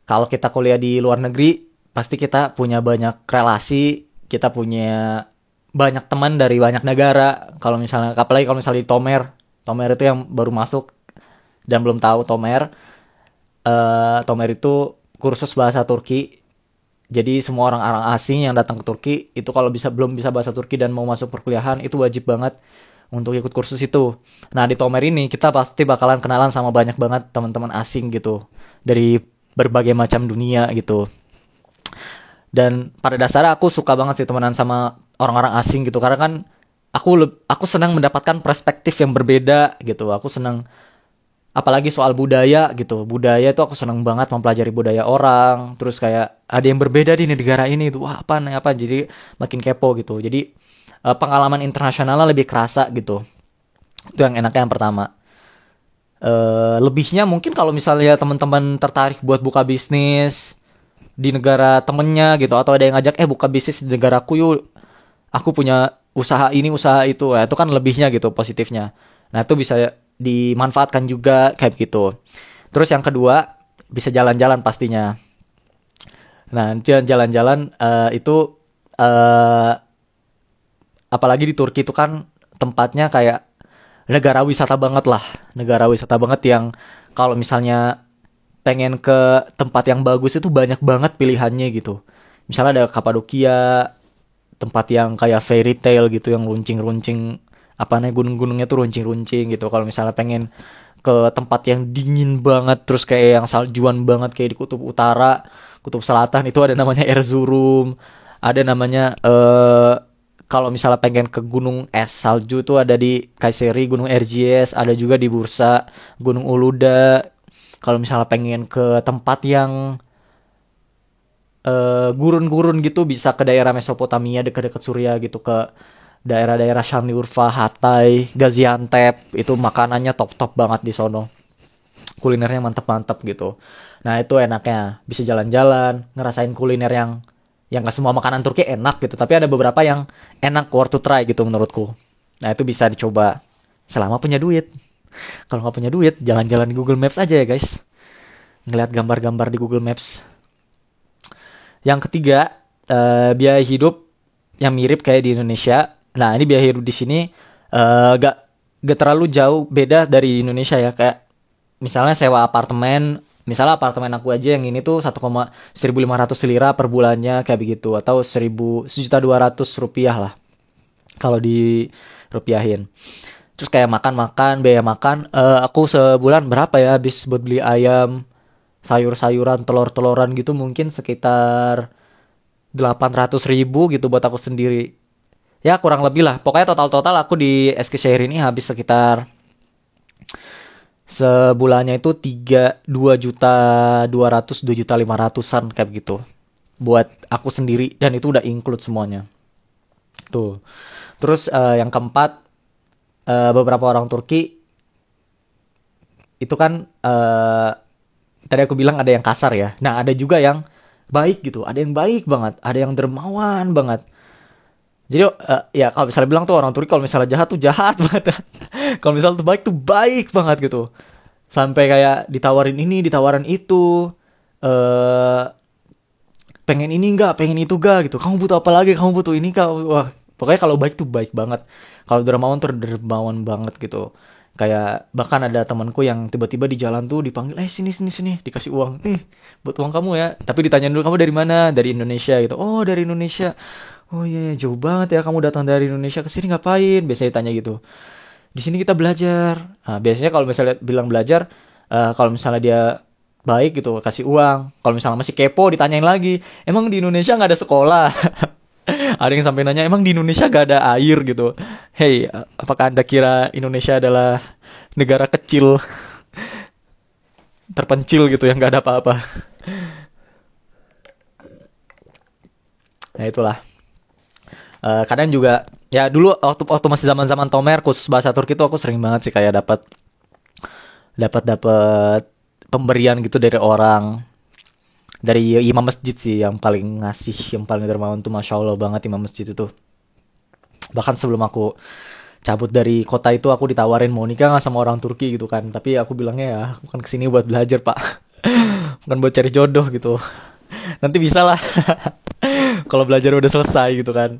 [SPEAKER 1] Kalau kita kuliah di luar negeri, pasti kita punya banyak relasi, kita punya banyak teman dari banyak negara. Kalau misalnya, apalagi kalau misalnya di Tomer itu yang baru masuk dan belum tahu Tomer. Tomer itu kursus bahasa Turki. Jadi semua orang-orang asing yang datang ke Turki itu kalau belum bisa bahasa Turki dan mau masuk perkuliahan itu wajib banget untuk ikut kursus itu. Nah, di Tomer ini kita pasti bakalan kenalan sama banyak banget teman-teman asing gitu dari berbagai macam dunia gitu. Dan pada dasarnya aku suka banget sih temenan sama orang-orang asing gitu karena kan aku senang mendapatkan perspektif yang berbeda gitu. Aku senang apalagi soal budaya gitu. Budaya itu aku senang banget mempelajari budaya orang. Terus kayak ada yang berbeda di negara ini itu. Wah, apa jadi makin kepo gitu. Jadi pengalaman internasionalnya lebih kerasa gitu. Itu yang enaknya yang pertama. Lebihnya mungkin kalau misalnya teman-teman tertarik buat buka bisnis di negara temennya gitu, atau ada yang ngajak buka bisnis di negaraku yuk, aku punya usaha ini usaha itu, nah, itu kan lebihnya gitu positifnya. Nah itu bisa dimanfaatkan juga kayak gitu. Terus yang kedua bisa jalan-jalan pastinya. Nah jalan-jalan itu apalagi di Turki itu kan tempatnya kayak negara wisata banget lah, negara wisata banget yang kalau misalnya pengen ke tempat yang bagus itu banyak banget pilihannya gitu. Misalnya ada Kapadokia, tempat yang kayak fairy tale gitu, yang runcing-runcing, apa namanya, gunung-gunungnya tuh runcing-runcing gitu. Kalau misalnya pengen ke tempat yang dingin banget, terus kayak yang saljuan banget kayak di Kutub Utara, Kutub Selatan, itu ada namanya Erzurum. Ada namanya kalau misalnya pengen ke gunung es salju tuh ada di Kayseri, Gunung Erciyes, ada juga di Bursa, Gunung Uluda. Kalau misalnya pengen ke tempat yang gurun-gurun gitu, bisa ke daerah Mesopotamia dekat-dekat Suria gitu, ke daerah-daerah Shani Urfa, Hatay, Gaziantep. Itu makanannya top-top banget di sono. Kulinernya mantep-mantep gitu. Nah itu enaknya bisa jalan-jalan, ngerasain kuliner yang gak semua makanan Turki enak gitu, tapi ada beberapa yang enak, worth to try gitu menurutku. Nah itu bisa dicoba selama punya duit. Kalau nggak punya duit, jalan-jalan di Google Maps aja ya guys. Ngeliat gambar-gambar di Google Maps. Yang ketiga, biaya hidup yang mirip kayak di Indonesia. Nah, ini biaya hidup di sini gak terlalu jauh beda dari Indonesia ya. Kayak misalnya sewa apartemen. Misalnya apartemen aku aja yang ini tuh 1,1500 lira per bulannya kayak begitu. Atau 1.200.000 rupiah lah. Kalau di rupiahin. Terus kayak biaya makan, aku sebulan berapa ya habis buat beli ayam, sayur-sayuran, telur-teloran gitu mungkin sekitar 800.000 gitu buat aku sendiri. Ya kurang lebih lah, pokoknya total-total aku di Eskişehir ini habis sekitar sebulannya itu 2.200.200 2.500.000-an kayak gitu. Buat aku sendiri dan itu udah include semuanya. Tuh. Terus yang keempat, beberapa orang Turki itu kan tadi aku bilang ada yang kasar ya. Nah ada juga yang baik gitu. Ada yang baik banget. Ada yang dermawan banget. Jadi ya kalau misalnya bilang tuh orang Turki kalau misalnya jahat tuh jahat banget. Kalau misalnya tuh baik banget gitu. Sampai kayak ditawarin ini, ditawarin itu. eh Pengen ini enggak, pengen itu enggak gitu. Kamu butuh apa lagi? Kamu butuh ini kak. Wah, pokoknya kalau baik tuh baik banget. Kalau dermawan tuh dermawan banget gitu. Kayak bahkan ada temanku yang tiba-tiba di jalan tuh dipanggil, sini sini sini, dikasih uang nih, buat uang kamu ya. Tapi ditanyain dulu kamu dari mana? Dari Indonesia gitu. Oh dari Indonesia. Oh iya, jauh banget ya kamu datang dari Indonesia ke sini ngapain? Biasanya ditanya gitu. Di sini kita belajar. Nah, biasanya kalau misalnya bilang belajar, kalau misalnya dia baik gitu kasih uang. Kalau misalnya masih kepo ditanyain lagi, emang di Indonesia nggak ada sekolah? Ada yang sampai nanya emang di Indonesia gak ada air gitu. Hey, apakah anda kira Indonesia adalah negara kecil terpencil gitu yang gak ada apa-apa? Nah itulah. Kadang juga ya dulu waktu masih zaman-zaman Tomer khusus bahasa Turki itu aku sering banget sih kayak dapat pemberian gitu dari orang, dari imam masjid sih yang paling ngasih, yang paling dermawan tuh masya Allah banget imam masjid itu. Bahkan sebelum aku cabut dari kota itu aku ditawarin mau nikah nggak sama orang Turki gitu kan, tapi aku bilangnya ya aku kan kesini buat belajar pak, bukan buat cari jodoh gitu. Nanti bisa lah kalau belajar udah selesai gitu kan.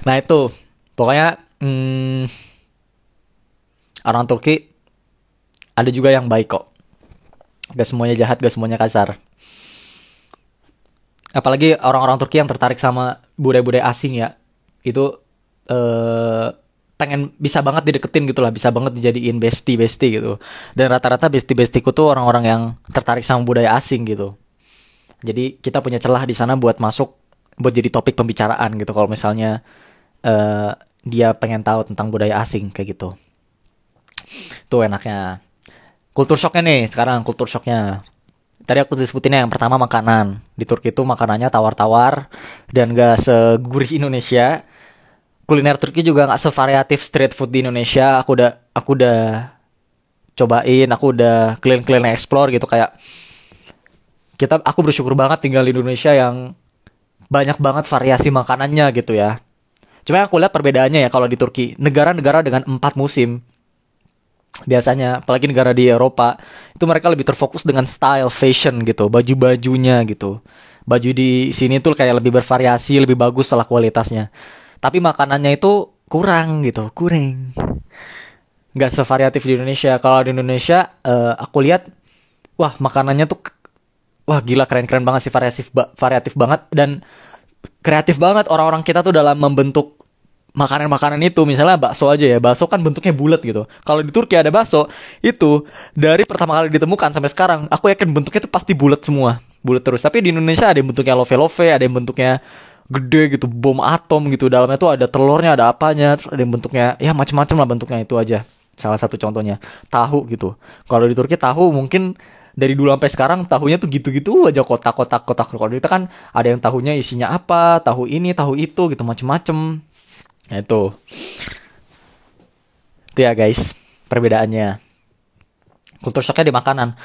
[SPEAKER 1] Nah itu pokoknya orang Turki ada juga yang baik kok. Gak semuanya jahat, gak semuanya kasar. Apalagi orang-orang Turki yang tertarik sama budaya-budaya asing ya. Itu pengen bisa banget dideketin gitu lah, bisa banget dijadiin bestie gitu. Dan rata-rata bestie-bestieku tuh orang-orang yang tertarik sama budaya asing gitu. Jadi kita punya celah di sana buat masuk, buat jadi topik pembicaraan gitu. Kalau misalnya dia pengen tahu tentang budaya asing kayak gitu. Tuh enaknya. Kultur shocknya nih sekarang, kultur shocknya. Tadi aku disebutinnya yang pertama makanan. Di Turki itu makanannya tawar-tawar dan gak segurih Indonesia. Kuliner Turki juga gak sevariatif street food di Indonesia. Aku udah cobain, aku udah keliling-keliling explore gitu kayak aku bersyukur banget tinggal di Indonesia yang banyak banget variasi makanannya gitu ya. Cuma yang aku lihat perbedaannya ya kalau di Turki, negara-negara dengan 4 musim biasanya, apalagi negara di Eropa, itu mereka lebih terfokus dengan style fashion gitu, baju-bajunya gitu. Baju di sini tuh kayak lebih bervariasi, lebih bagus setelah kualitasnya. Tapi makanannya itu kurang gitu, kurang. Nggak sevariatif di Indonesia. Kalau di Indonesia, aku lihat, wah makanannya tuh, wah gila keren-keren banget sih, variatif banget dan kreatif banget orang-orang kita tuh dalam membentuk makanan-makanan itu. Misalnya bakso aja ya, bakso kan bentuknya bulat gitu. Kalau di Turki ada bakso itu dari pertama kali ditemukan sampai sekarang aku yakin bentuknya tuh pasti bulat semua, bulat terus. Tapi di Indonesia ada yang bentuknya love, ada yang bentuknya gede gitu, bom atom gitu, dalamnya tuh ada telurnya, ada apanya, terus ada yang bentuknya ya macam-macam lah bentuknya. Itu aja salah satu contohnya. Tahu gitu, kalau di Turki tahu mungkin dari dulu sampai sekarang tahunya tuh gitu-gitu aja, kotak-kotak. Kalau kita kan ada yang tahunya isinya apa, tahu ini tahu itu gitu, macem-macem. Nah, itu ya guys perbedaannya. Kultur shocknya di makanan.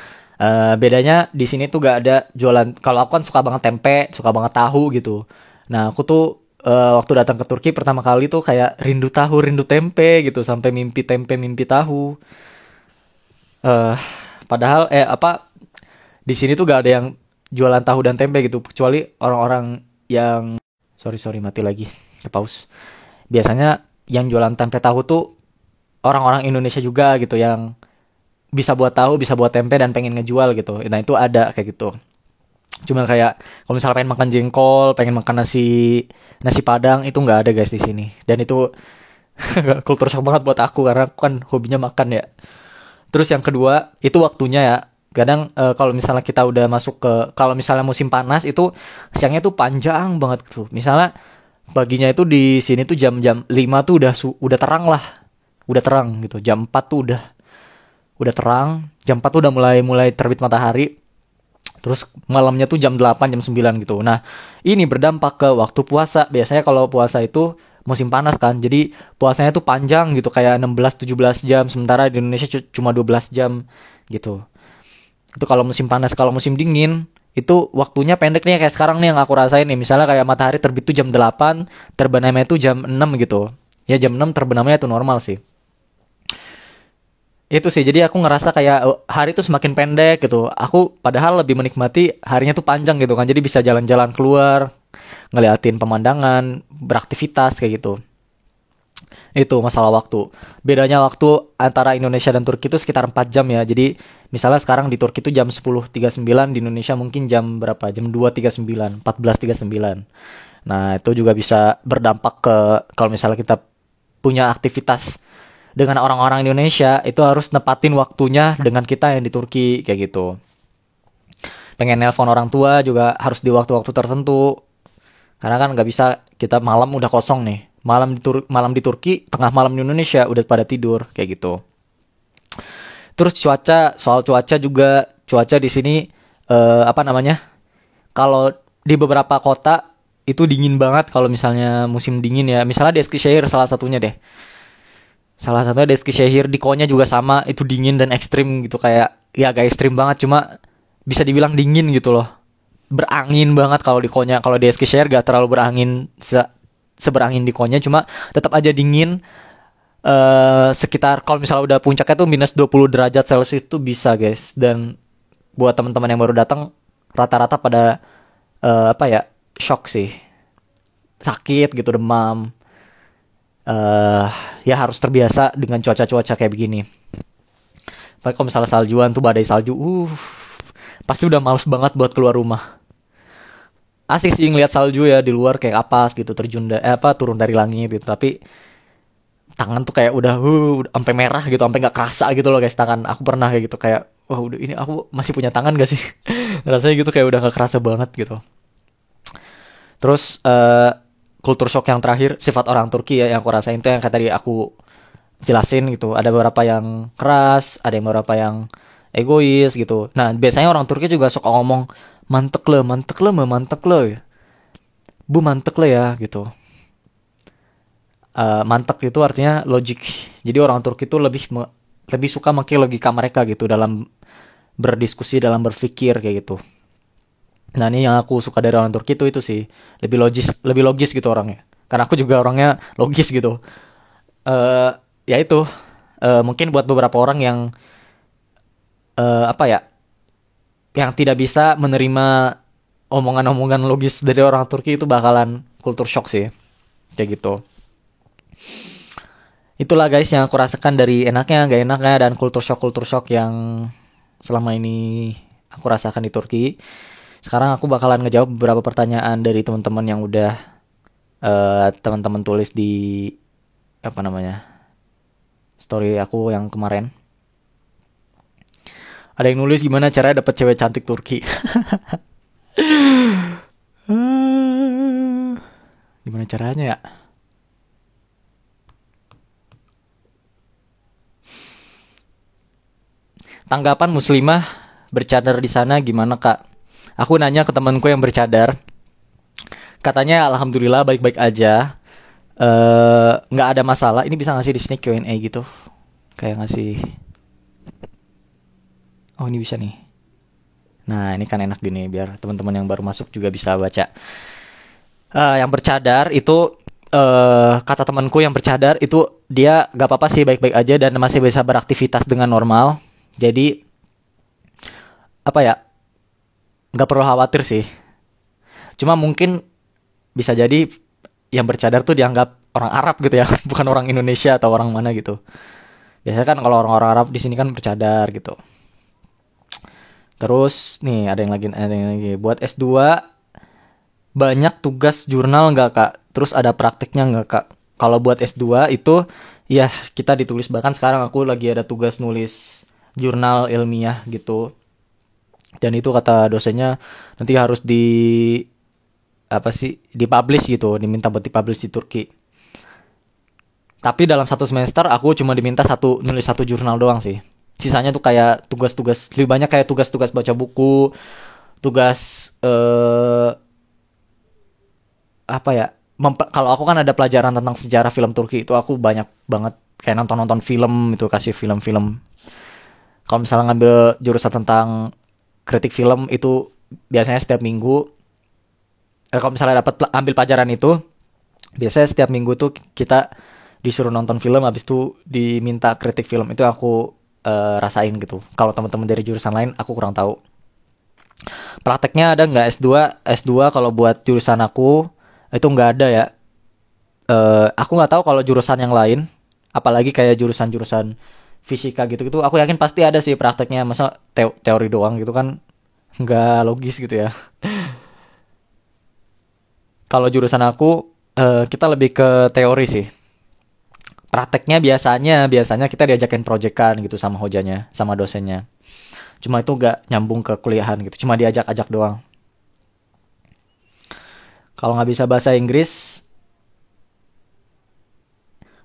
[SPEAKER 1] Bedanya di sini tuh gak ada jualan. Kalau aku kan suka banget tempe, suka banget tahu gitu. Nah aku tuh waktu datang ke Turki pertama kali tuh kayak rindu tahu, rindu tempe gitu, sampai mimpi tempe, mimpi tahu. Padahal di sini tuh gak ada yang jualan tahu dan tempe gitu, kecuali orang-orang yang sorry mati lagi, ke pause. Biasanya yang jualan tempe tahu tuh orang-orang Indonesia juga gitu, yang bisa buat tahu, bisa buat tempe dan pengen ngejual gitu. Nah itu ada kayak gitu. Cuma kayak kalau misalnya pengen makan jengkol, pengen makan nasi padang, itu nggak ada guys di sini. Dan itu kultur shock banget buat aku karena aku kan hobinya makan ya. Terus yang kedua itu waktunya ya. Kadang kalau misalnya kita udah masuk kalau misalnya musim panas itu siangnya tuh panjang banget tuh. Misalnya paginya itu di sini tuh jam-jam 5 tuh udah terang lah. Udah terang gitu. Jam 4 tuh udah terang. Jam 4 tuh udah mulai terbit matahari. Terus malamnya tuh jam 8, jam 9 gitu. Nah, ini berdampak ke waktu puasa. Biasanya kalau puasa itu musim panas kan. Jadi puasanya tuh panjang gitu, kayak 16-17 jam, sementara di Indonesia cuma 12 jam gitu. Itu kalau musim panas. Kalau musim dingin itu waktunya pendek nih kayak sekarang nih yang aku rasain nih. Misalnya kayak matahari terbit tuh jam 8, terbenamnya itu jam 6 gitu. Ya jam 6 terbenamnya itu normal sih. Itu sih, jadi aku ngerasa kayak hari tuh semakin pendek gitu. Aku padahal lebih menikmati harinya tuh panjang gitu kan. Jadi bisa jalan-jalan keluar, ngeliatin pemandangan, beraktivitas kayak gitu. Itu masalah waktu. Bedanya waktu antara Indonesia dan Turki itu sekitar 4 jam ya. Jadi misalnya sekarang di Turki itu jam 10.39, di Indonesia mungkin jam berapa? Jam 2.39, 14.39. Nah, itu juga bisa berdampak ke kalau misalnya kita punya aktivitas dengan orang-orang Indonesia, itu harus nepatin waktunya dengan kita yang di Turki kayak gitu. Pengen nelpon orang tua juga harus di waktu-waktu tertentu. Karena kan nggak bisa kita malam udah kosong nih. Malam di Turki, tengah malam di Indonesia udah pada tidur kayak gitu. Terus soal cuaca juga, cuaca di sini apa namanya? Kalau di beberapa kota itu dingin banget kalau misalnya musim dingin ya. Misalnya di Eskişehir salah satunya deh. Salah satunya di Eskişehir, di Konya juga sama, itu dingin dan ekstrim gitu, kayak ya gak ekstrim banget cuma bisa dibilang dingin gitu loh. Berangin banget kalau di Konya. Kalau di Eskişehir gak terlalu berangin seberangin di Konya, cuma tetap aja dingin. Sekitar kalau misalnya udah puncaknya tuh minus 20 derajat Celcius itu bisa guys. Dan buat teman-teman yang baru datang rata-rata pada apa ya, shock sih, sakit gitu, demam. Ya harus terbiasa dengan cuaca-cuaca kayak begini. Tapi kalau misalnya saljuan tuh, badai salju, pasti udah males banget buat keluar rumah. Asik sih ngeliat salju ya di luar kayak kapas gitu, turun dari langit gitu. Tapi tangan tuh kayak udah sampai merah gitu, sampai nggak kerasa gitu loh guys tangan. Aku pernah kayak gitu, kayak wah udah ini aku masih punya tangan gak sih? Rasanya gitu kayak udah nggak kerasa banget gitu. Terus kultur shock yang terakhir, sifat orang Turki ya yang aku rasain tuh yang kayak tadi aku jelasin gitu. Ada beberapa yang keras, ada yang beberapa yang egois gitu. Nah, biasanya orang Turki juga suka ngomong mantek le, mantek le. Bu mantek le ya gitu. Mantek itu artinya logik. Jadi orang Turki itu lebih suka pakai logika mereka gitu dalam berdiskusi, dalam berpikir kayak gitu. Nah, ini yang aku suka dari orang Turki itu sih, lebih logis gitu orangnya. Karena aku juga orangnya logis gitu. Ya itu, mungkin buat beberapa orang yang apa ya, yang tidak bisa menerima omongan-omongan logis dari orang Turki itu bakalan kultur shock sih, kayak gitu. Itulah guys yang aku rasakan dari enaknya, gak enaknya, dan kultur shock yang selama ini aku rasakan di Turki. Sekarang aku bakalan ngejawab beberapa pertanyaan dari teman-teman yang udah teman-teman tulis di apa namanya, story aku yang kemarin. Ada yang nulis gimana caranya dapet cewek cantik Turki. Gimana caranya ya? Tanggapan muslimah bercadar di sana gimana kak? Aku nanya ke temanku yang bercadar. Katanya alhamdulillah baik-baik aja. Nggak ada masalah. Ini bisa ngasih di sini Q&A gitu. Kayak ngasih. Oh ini bisa nih. Nah ini kan enak gini biar teman-teman yang baru masuk juga bisa baca. Yang bercadar itu kata temanku yang bercadar itu dia gak apa-apa sih, baik-baik aja dan masih bisa beraktivitas dengan normal. Jadi apa ya, gak perlu khawatir sih. Cuma mungkin bisa jadi yang bercadar tuh dianggap orang Arab gitu ya, bukan orang Indonesia atau orang mana gitu. Biasanya kan kalau orang-orang Arab di sini kan bercadar gitu. Terus nih ada yang lagi buat S2 banyak tugas jurnal nggak kak? Terus ada prakteknya nggak kak? Kalau buat S2 itu ya kita ditulis, bahkan sekarang aku lagi ada tugas nulis jurnal ilmiah gitu. Dan itu kata dosennya nanti harus dipublish gitu, diminta buat dipublish di Turki. Tapi dalam satu semester aku cuma diminta nulis satu jurnal doang sih. Sisanya tuh kayak tugas-tugas, lebih banyak kayak tugas-tugas baca buku, tugas apa ya? Kalau aku kan ada pelajaran tentang sejarah film Turki, itu aku banyak banget kayak nonton film itu, kasih film-film. Kalau misalnya ngambil jurusan tentang kritik film itu biasanya setiap minggu, kalau misalnya ambil pelajaran itu, biasanya setiap minggu tuh kita disuruh nonton film, habis itu diminta kritik film. Itu aku rasain gitu. Kalau teman-teman dari jurusan lain aku kurang tahu. Prakteknya ada nggak S2? S2 kalau buat jurusan aku itu nggak ada ya. Aku nggak tahu kalau jurusan yang lain, apalagi kayak jurusan-jurusan fisika gitu-gitu. Aku yakin pasti ada sih prakteknya. Masa teori doang gitu kan nggak logis gitu ya. Kalau jurusan aku kita lebih ke teori sih. Prakteknya biasanya kita diajakin proyekan gitu sama hojanya, sama dosennya. Cuma itu gak nyambung ke kuliahan gitu, cuma diajak-ajak doang. Kalau nggak bisa bahasa Inggris,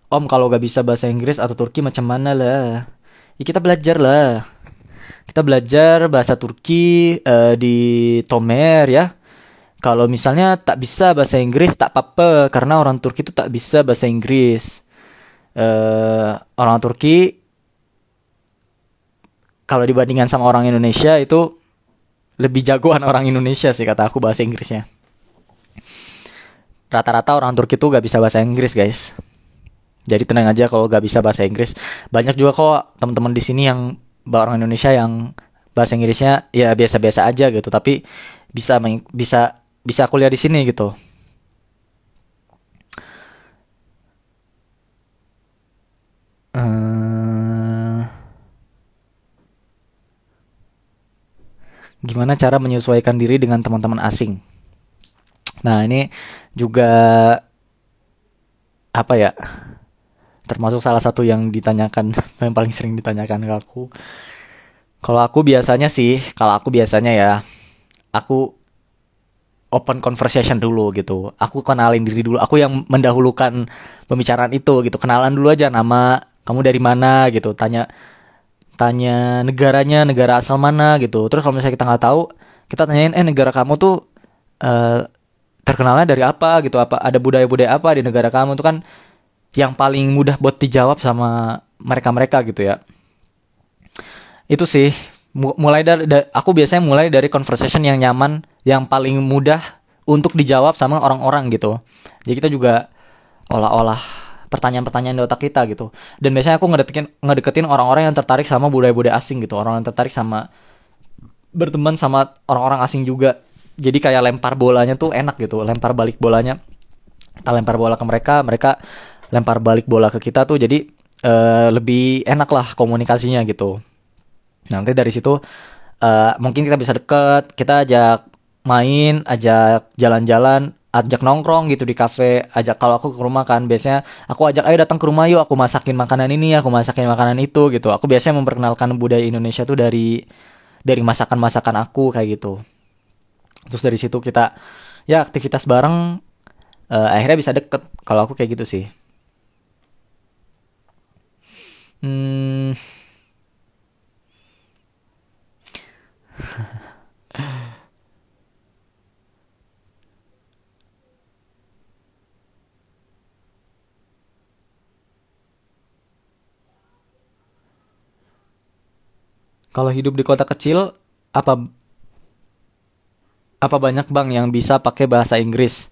[SPEAKER 1] Om, kalau nggak bisa bahasa Inggris atau Turki macam mana lah? Ya kita belajar lah. Kita belajar bahasa Turki di Tomer ya. Kalau misalnya tak bisa bahasa Inggris tak apa-apa, karena orang Turki itu tak bisa bahasa Inggris. Orang Turki kalau dibandingkan sama orang Indonesia itu lebih jagoan orang Indonesia sih kata aku bahasa Inggrisnya. Rata-rata orang Turki tuh gak bisa bahasa Inggris guys. Jadi tenang aja kalau gak bisa bahasa Inggris. Banyak juga kok teman-teman di sini yang orang Indonesia yang bahasa Inggrisnya ya biasa-biasa aja gitu, tapi bisa bisa kuliah di sini gitu. Gimana cara menyesuaikan diri dengan teman-teman asing? Nah, ini juga apa ya? Termasuk salah satu yang ditanyakan, yang paling sering ditanyakan ke aku. Kalau aku biasanya ya, aku open conversation dulu gitu. Aku kenalin diri dulu. Aku yang mendahulukan pembicaraan itu gitu. Kenalan dulu aja, nama, kamu dari mana gitu. Tanya tanya negaranya, negara asal mana gitu. Terus kalau misalnya kita nggak tahu, kita tanyain, negara kamu tuh eh, terkenalnya dari apa gitu, apa ada budaya-budaya apa di negara kamu tuh kan, yang paling mudah buat dijawab sama mereka-mereka gitu ya. Itu sih mulai dari aku biasanya mulai dari conversation yang nyaman, yang paling mudah untuk dijawab sama orang-orang gitu. Jadi kita juga olah-olah pertanyaan-pertanyaan di otak kita gitu. Dan biasanya aku ngedeketin orang-orang yang tertarik sama budaya-budaya asing gitu, orang yang tertarik sama berteman sama orang-orang asing juga. Jadi kayak lempar bolanya tuh enak gitu, lempar balik bolanya. Kita lempar bola ke mereka, mereka lempar balik bola ke kita tuh, jadi lebih enak lah komunikasinya gitu. Nanti dari situ mungkin kita bisa deket, kita ajak main, ajak jalan-jalan, ajak nongkrong gitu di kafe, ajak, kalau aku ke rumah kan biasanya aku ajak, ayo datang ke rumah yuk, aku masakin makanan ini, aku masakin makanan itu gitu. Aku biasanya memperkenalkan budaya Indonesia tuh dari masakan-masakan aku kayak gitu. Terus dari situ kita ya aktivitas bareng, akhirnya bisa deket. Kalau aku kayak gitu sih. Hmm, kalau hidup di kota kecil, apa apa banyak bang yang bisa pakai bahasa Inggris?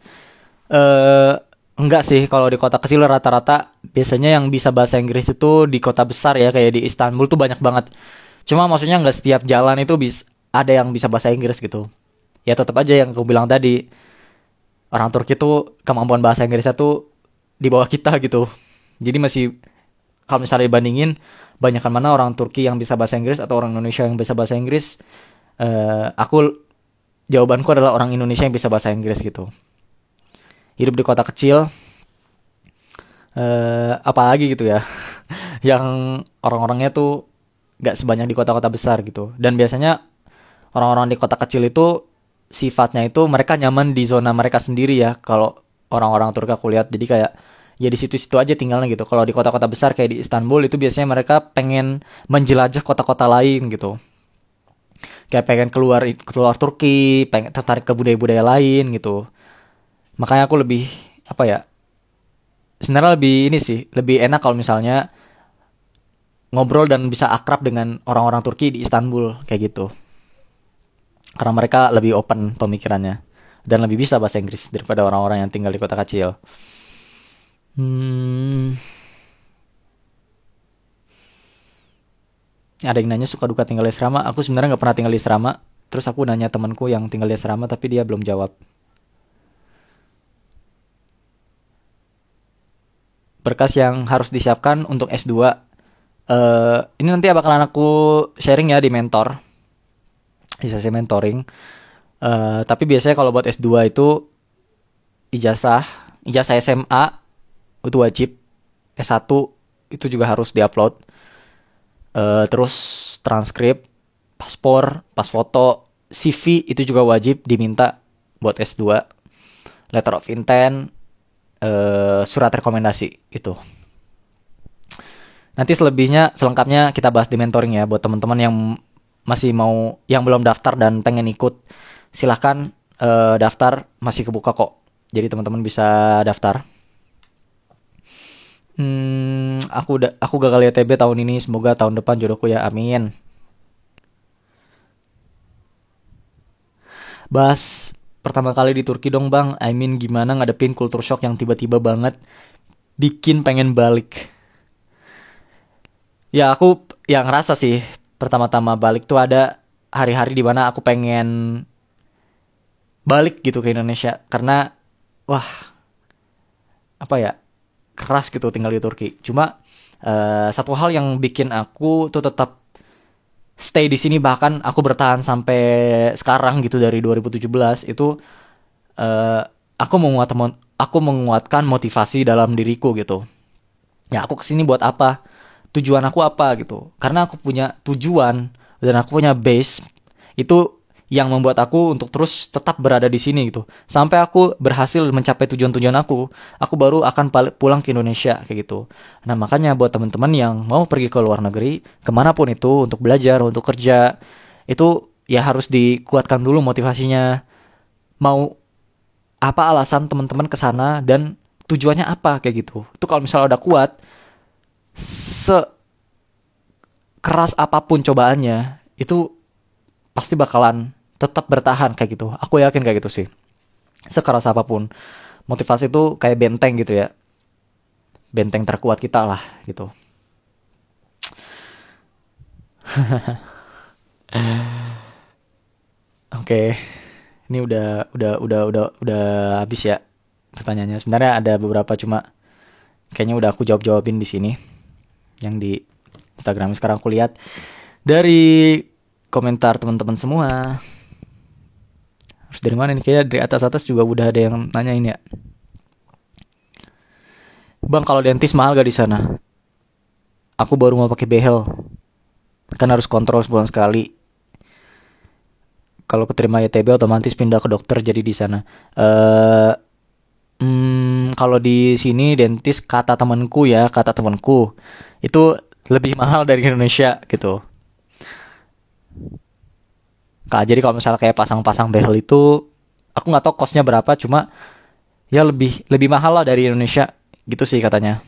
[SPEAKER 1] Eh enggak sih, kalau di kota kecil rata-rata biasanya yang bisa bahasa Inggris itu di kota besar ya, kayak di Istanbul tuh banyak banget. Cuma maksudnya nggak setiap jalan itu ada yang bisa bahasa Inggris gitu. Ya tetap aja yang aku bilang tadi, orang Turki tuh kemampuan bahasa Inggrisnya tuh di bawah kita gitu. Jadi masih, kalau misalnya dibandingin, banyakkan mana orang Turki yang bisa bahasa Inggris atau orang Indonesia yang bisa bahasa Inggris, aku jawabanku adalah orang Indonesia yang bisa bahasa Inggris gitu. Hidup di kota kecil, apalagi gitu ya, yang orang-orangnya tuh gak sebanyak di kota-kota besar gitu. Dan biasanya orang-orang di kota kecil itu sifatnya itu mereka nyaman di zona mereka sendiri ya. Kalau orang-orang Turki aku lihat, jadi kayak ya di situ-situ aja tinggalnya gitu. Kalau di kota-kota besar kayak di Istanbul itu biasanya mereka pengen menjelajah kota-kota lain gitu. Kayak pengen keluar keluar Turki, pengen tertarik ke budaya-budaya lain gitu. Makanya aku lebih apa ya? Sebenarnya lebih ini sih, lebih enak kalau misalnya ngobrol dan bisa akrab dengan orang-orang Turki di Istanbul kayak gitu. karena mereka lebih open pemikirannya dan lebih bisa bahasa Inggris daripada orang-orang yang tinggal di kota kecil. Hmm, ada yang nanya suka duka tinggal di asrama. Aku sebenarnya nggak pernah tinggal di asrama. Terus aku nanya temanku yang tinggal di asrama tapi dia belum jawab. Berkas yang harus disiapkan untuk S2. Ini nanti bakalan aku sharing ya di mentor. Di sesi mentoring. Tapi biasanya kalau buat S2 itu ijazah SMA itu wajib. S1 itu juga harus diupload. Terus transkrip, paspor, pas foto, CV itu juga wajib diminta buat S2. Letter of intent, surat rekomendasi itu. Nanti selengkapnya kita bahas di mentoring ya buat teman-teman yang masih mau, yang belum daftar dan pengen ikut, silahkan daftar, masih kebuka kok. Jadi teman-teman bisa daftar. Aku gagal YTB tahun ini, semoga tahun depan jodohku ya, amin. Bahas pertama kali di Turki dong bang. I mean gimana ngadepin culture shock yang tiba-tiba banget bikin pengen balik. Ya aku yang ngerasa sih pertama-tama balik tuh ada hari-hari di mana aku pengen balik gitu ke Indonesia. Karena wah apa ya, keras gitu tinggal di Turki. Cuma satu hal yang bikin aku tuh tetap stay di sini, bahkan aku bertahan sampai sekarang gitu dari 2017 itu, aku menguatkan motivasi dalam diriku gitu. Ya aku kesini buat apa? Tujuan aku apa gitu? Karena aku punya tujuan dan aku punya base itu yang membuat aku untuk terus tetap berada di sini gitu. Sampai aku berhasil mencapai tujuan-tujuan aku baru akan pulang ke Indonesia kayak gitu. Nah makanya buat teman-teman yang mau pergi ke luar negeri, kemanapun itu, untuk belajar, untuk kerja, itu ya harus dikuatkan dulu motivasinya. Mau apa alasan teman-teman ke sana dan tujuannya apa kayak gitu. Itu kalau misalnya udah kuat, sekeras apapun cobaannya, itu pasti bakalan tetap bertahan kayak gitu. Aku yakin kayak gitu sih. Sekeras apapun, motivasi itu kayak benteng gitu ya. Benteng terkuat kita lah gitu. Oke. Ini udah habis ya pertanyaannya. Sebenarnya ada beberapa, cuma kayaknya udah aku jawabin di sini. Yang di Instagram sekarang aku lihat dari komentar teman-teman semua. Harus dari mana nih? Kayaknya dari atas juga udah ada yang nanyain ya. Bang, kalau dentis mahal gak di sana? Aku baru mau pakai behel. Kan harus kontrol sebulan sekali. Kalau keterima YTB otomatis pindah ke dokter jadi di sana. Kalau di sini dentis kata temanku itu lebih mahal dari Indonesia gitu. Jadi kalau misalnya kayak pasang-pasang behel itu, aku nggak tahu kosnya berapa, cuma ya lebih mahal lah dari Indonesia gitu sih katanya.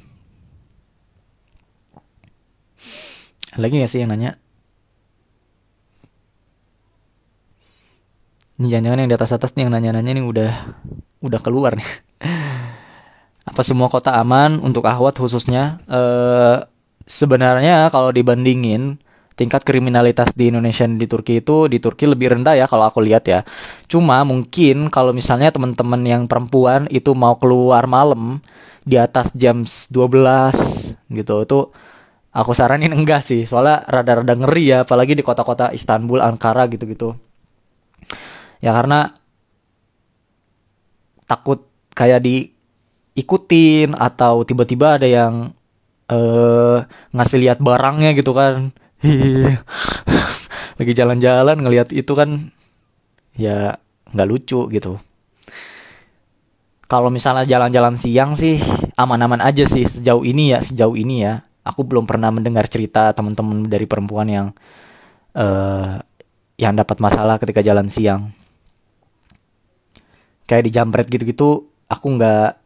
[SPEAKER 1] Lagi nggak sih yang nanya? Ini jangan-jangan yang di atas nih yang nanya-nanya nih udah keluar nih. Apa semua kota aman untuk Ahwat khususnya? Sebenarnya kalau dibandingin tingkat kriminalitas di Indonesia dan di Turki lebih rendah ya kalau aku lihat ya. Cuma mungkin kalau misalnya teman-teman yang perempuan itu mau keluar malam di atas jam 12 gitu, itu aku saranin enggak sih. Soalnya rada-rada ngeri ya, apalagi di kota-kota Istanbul, Ankara gitu-gitu. Ya karena takut kayak diikutin atau tiba-tiba ada yang ngasih lihat barangnya gitu kan. Lagi jalan-jalan ngelihat itu kan ya nggak lucu gitu. Kalau misalnya jalan-jalan siang sih aman-aman aja sih sejauh ini ya. Aku belum pernah mendengar cerita teman-teman dari perempuan yang dapat masalah ketika jalan siang. Kayak dijamret gitu-gitu, aku nggak,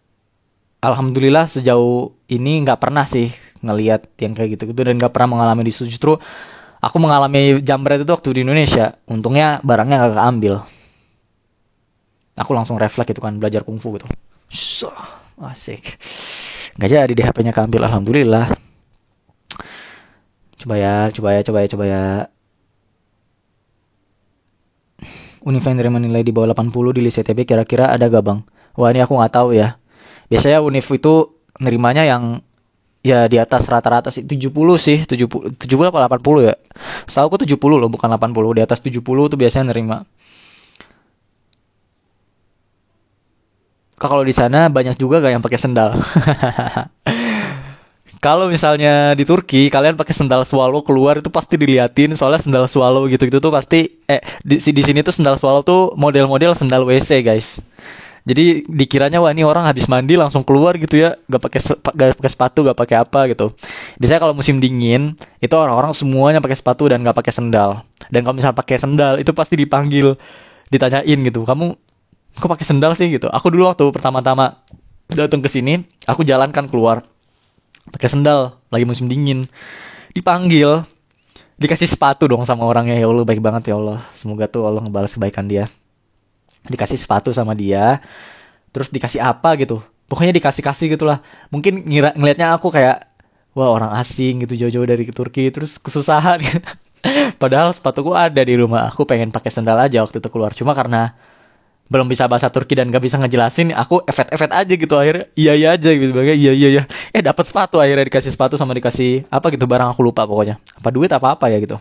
[SPEAKER 1] alhamdulillah sejauh ini nggak pernah sih ngelihat yang kayak gitu-gitu dan nggak pernah mengalami di situ. Justru Aku mengalami jambret itu waktu di Indonesia. Untungnya barangnya gak keambil. Aku langsung refleks gitu kan, belajar kungfu gitu. Asik. Gak jadi di HP-nya keambil, alhamdulillah. Coba ya. Univ yang nerima nilai di bawah 80 di list ITB kira-kira ada gak bang? Wah ini aku gak tahu ya. Biasanya Univ itu nerimanya yang ya di atas rata-rata sih 70 sih, 70 apa 80 ya. Setahu aku 70 loh, bukan 80. Di atas 70 tuh biasanya nerima. Kalau di sana banyak juga gak yang pakai sendal. Kalau misalnya di Turki kalian pakai sendal swallow keluar itu pasti diliatin, soalnya sendal swallow gitu-gitu tuh pasti di sini tuh sendal swallow tuh model-model sendal WC guys. Jadi dikiranya wah ini orang habis mandi langsung keluar gitu ya, gak pakai sepatu, gak pakai apa gitu. Biasanya kalau musim dingin itu orang-orang semuanya pakai sepatu dan gak pakai sendal. Dan kalau misalnya pakai sendal itu pasti dipanggil, ditanyain gitu, kamu kok pakai sendal sih gitu. Aku dulu waktu pertama-tama datang ke sini, aku jalan kan keluar pakai sendal, lagi musim dingin. Dipanggil, dikasih sepatu dong sama orangnya. Ya Allah baik banget ya Allah. Semoga tuh Allah ngebalas kebaikan dia. Dikasih sepatu sama dia, terus dikasih apa gitu. Pokoknya dikasih gitulah. Mungkin ngelihatnya aku kayak wah orang asing gitu jauh-jauh dari Turki, terus kesusahan. Padahal sepatuku ada di rumah. Aku pengen pakai sendal aja waktu itu keluar. Cuma karena belum bisa bahasa Turki dan gak bisa ngejelasin, aku efet aja gitu. Akhirnya iya aja gitu, iya dapat sepatu, akhirnya dikasih sepatu sama dikasih apa gitu, barang aku lupa pokoknya, apa duit apa ya gitu,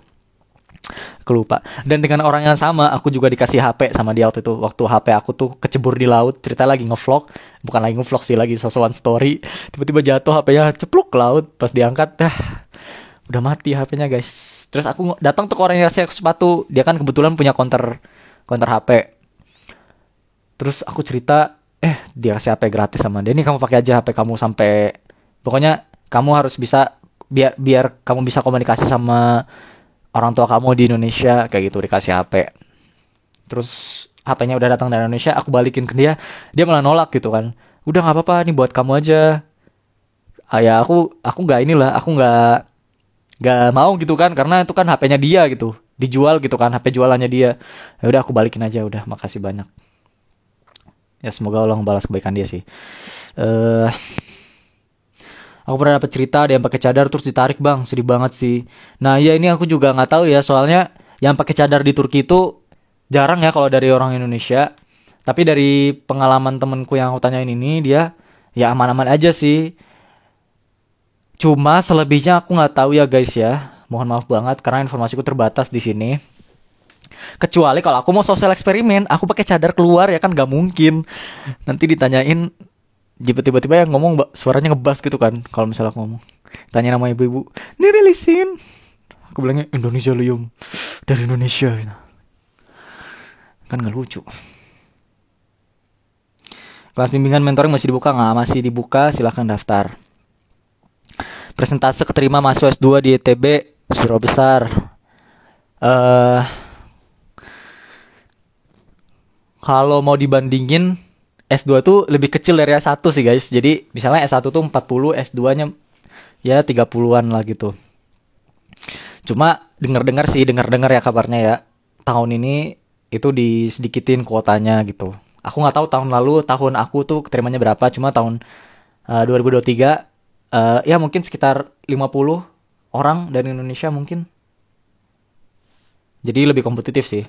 [SPEAKER 1] aku lupa. Dan dengan orang yang sama aku juga dikasih HP sama dia waktu itu, waktu HP aku tuh kecebur di laut. Cerita lagi ngevlog, bukan lagi ngevlog sih, lagi sosokan story, tiba-tiba jatuh HP-nya, cepluk ke laut. Pas diangkat udah mati HP-nya guys. Terus aku datang tuh ke orang yang ngasih aku sepatu, dia kan kebetulan punya counter HP. Terus aku cerita, dia kasih HP gratis sama dia. Ini kamu pakai aja HP kamu sampai, pokoknya kamu harus bisa biar kamu bisa komunikasi sama orang tua kamu di Indonesia kayak gitu. Dikasih HP. Terus HP-nya udah datang dari Indonesia, aku balikin ke dia, dia malah nolak gitu kan. Udah nggak apa-apa, ini buat kamu aja. Ya aku nggak mau gitu kan, karena itu kan HP-nya dia gitu, dijual gitu kan, HP jualannya dia. Ya udah aku balikin aja, udah makasih banyak. Ya semoga Allah membalas kebaikan dia sih. Aku pernah dapat cerita ada yang pakai cadar terus ditarik bang, sedih banget sih. Nah ya ini aku juga nggak tahu ya, soalnya yang pakai cadar di Turki itu jarang ya kalau dari orang Indonesia. Tapi dari pengalaman temenku yang aku tanyain ini, dia ya aman-aman aja sih. Cuma selebihnya aku nggak tahu ya guys ya. Mohon maaf banget karena informasiku terbatas di sini. Kecuali kalau aku mau sosial eksperimen, aku pakai cadar keluar ya kan, gak mungkin nanti ditanyain tiba-tiba yang ngomong suaranya ngebas gitu kan. Kalau misalnya aku ngomong, tanya nama ibu-ibu, dirilisin, aku bilangnya Indonesia Lium, dari Indonesia gitu. Kan gak lucu. Kelas bimbingan mentoring masih dibuka nggak? Masih dibuka, silahkan daftar. Persentase keterima mahasiswa S2 di ITB seberapa besar? Kalau mau dibandingin, S2 tuh lebih kecil dari S1 sih guys. Jadi misalnya S1 tuh 40, S2-nya ya 30-an lah gitu. Cuma dengar-dengar ya kabarnya ya, tahun ini itu disedikitin kuotanya gitu. Aku nggak tahu tahun aku tuh keterimanya berapa. Cuma tahun 2023 ya mungkin sekitar 50 orang dari Indonesia mungkin. Jadi lebih kompetitif sih.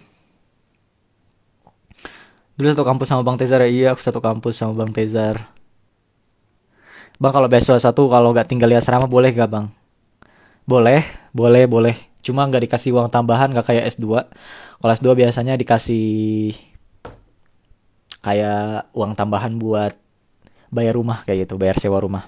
[SPEAKER 1] Dulu satu kampus sama Bang Tezar ya? Iya, aku satu kampus sama Bang Tezar. Bang kalau beasiswa satu, kalau nggak tinggal di asrama boleh gak bang? Boleh. Cuma nggak dikasih uang tambahan, nggak kayak S2. Kalau S2 biasanya dikasih kayak uang tambahan buat bayar rumah kayak gitu, bayar sewa rumah.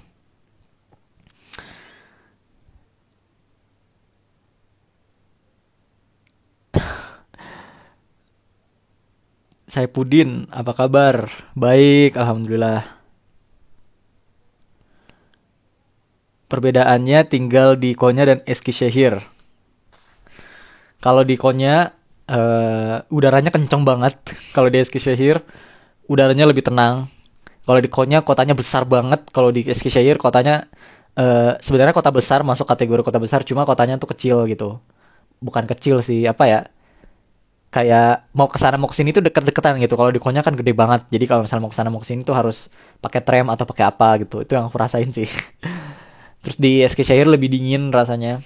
[SPEAKER 1] Saipudin, apa kabar? Baik, alhamdulillah. Perbedaannya tinggal di Konya dan Eskişehir. Kalau di Konya udaranya kenceng banget. Kalau di Eskişehir udaranya lebih tenang. Kalau di Konya kotanya besar banget. Kalau di Eskişehir kotanya sebenarnya kota besar, masuk kategori kota besar, cuma kotanya tuh kecil gitu. bukan kecil sih, apa ya, kayak mau ke sana mau ke sini tuh deket-deketan gitu. Kalau di Konya kan gede banget. Jadi kalau misalnya mau ke sana mau ke sini tuh harus pakai tram atau pakai apa gitu. Itu yang aku rasain sih. Terus di Eskişehir lebih dingin rasanya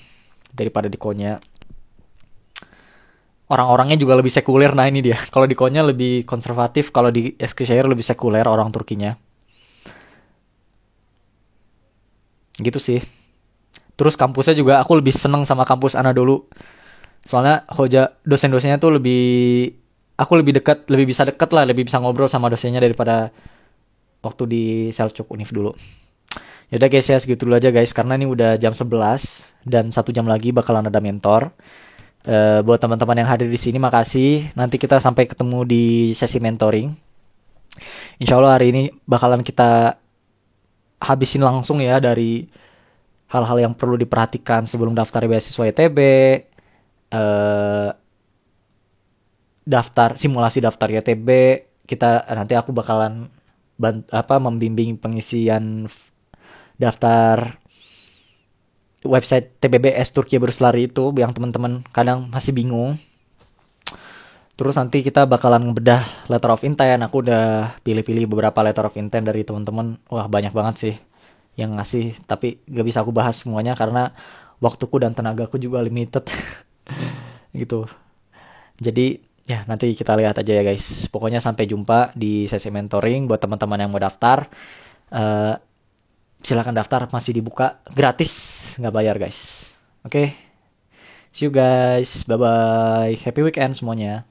[SPEAKER 1] daripada di Konya. Orang-orangnya juga lebih sekuler. Nah ini dia. Kalau di Konya lebih konservatif, kalau di Eskişehir lebih sekuler orang Turkinya. Gitu sih. Terus kampusnya juga aku lebih seneng sama kampus Anadolu. Soalnya dosen-dosennya tuh lebih, aku lebih dekat, lebih bisa dekat lah, lebih bisa ngobrol sama dosennya daripada waktu di Selçuk Univ dulu. Yaudah guys ya, segitu dulu aja guys, karena ini udah jam 11 dan 1 jam lagi bakalan ada mentor. Buat teman-teman yang hadir di sini makasih. Nanti kita sampai ketemu di sesi mentoring. Insya Allah hari ini bakalan kita habisin langsung ya dari hal-hal yang perlu diperhatikan sebelum daftar beasiswa ITB, eh, simulasi daftar ITB. Nanti aku bakalan membimbing pengisian daftar website TBBS Turki Berselari itu yang teman-teman kadang masih bingung. Terus nanti kita bakalan ngebedah letter of intent. Aku udah pilih-pilih beberapa letter of intent dari teman-teman. Wah, banyak banget sih yang ngasih, tapi gak bisa aku bahas semuanya karena waktuku dan tenagaku juga limited. Gitu. Jadi ya nanti kita lihat aja ya guys. Pokoknya sampai jumpa di sesi mentoring. Buat teman-teman yang mau daftar, eh, silakan daftar, masih dibuka, gratis, nggak bayar guys. Oke, see you guys, bye bye, happy weekend semuanya.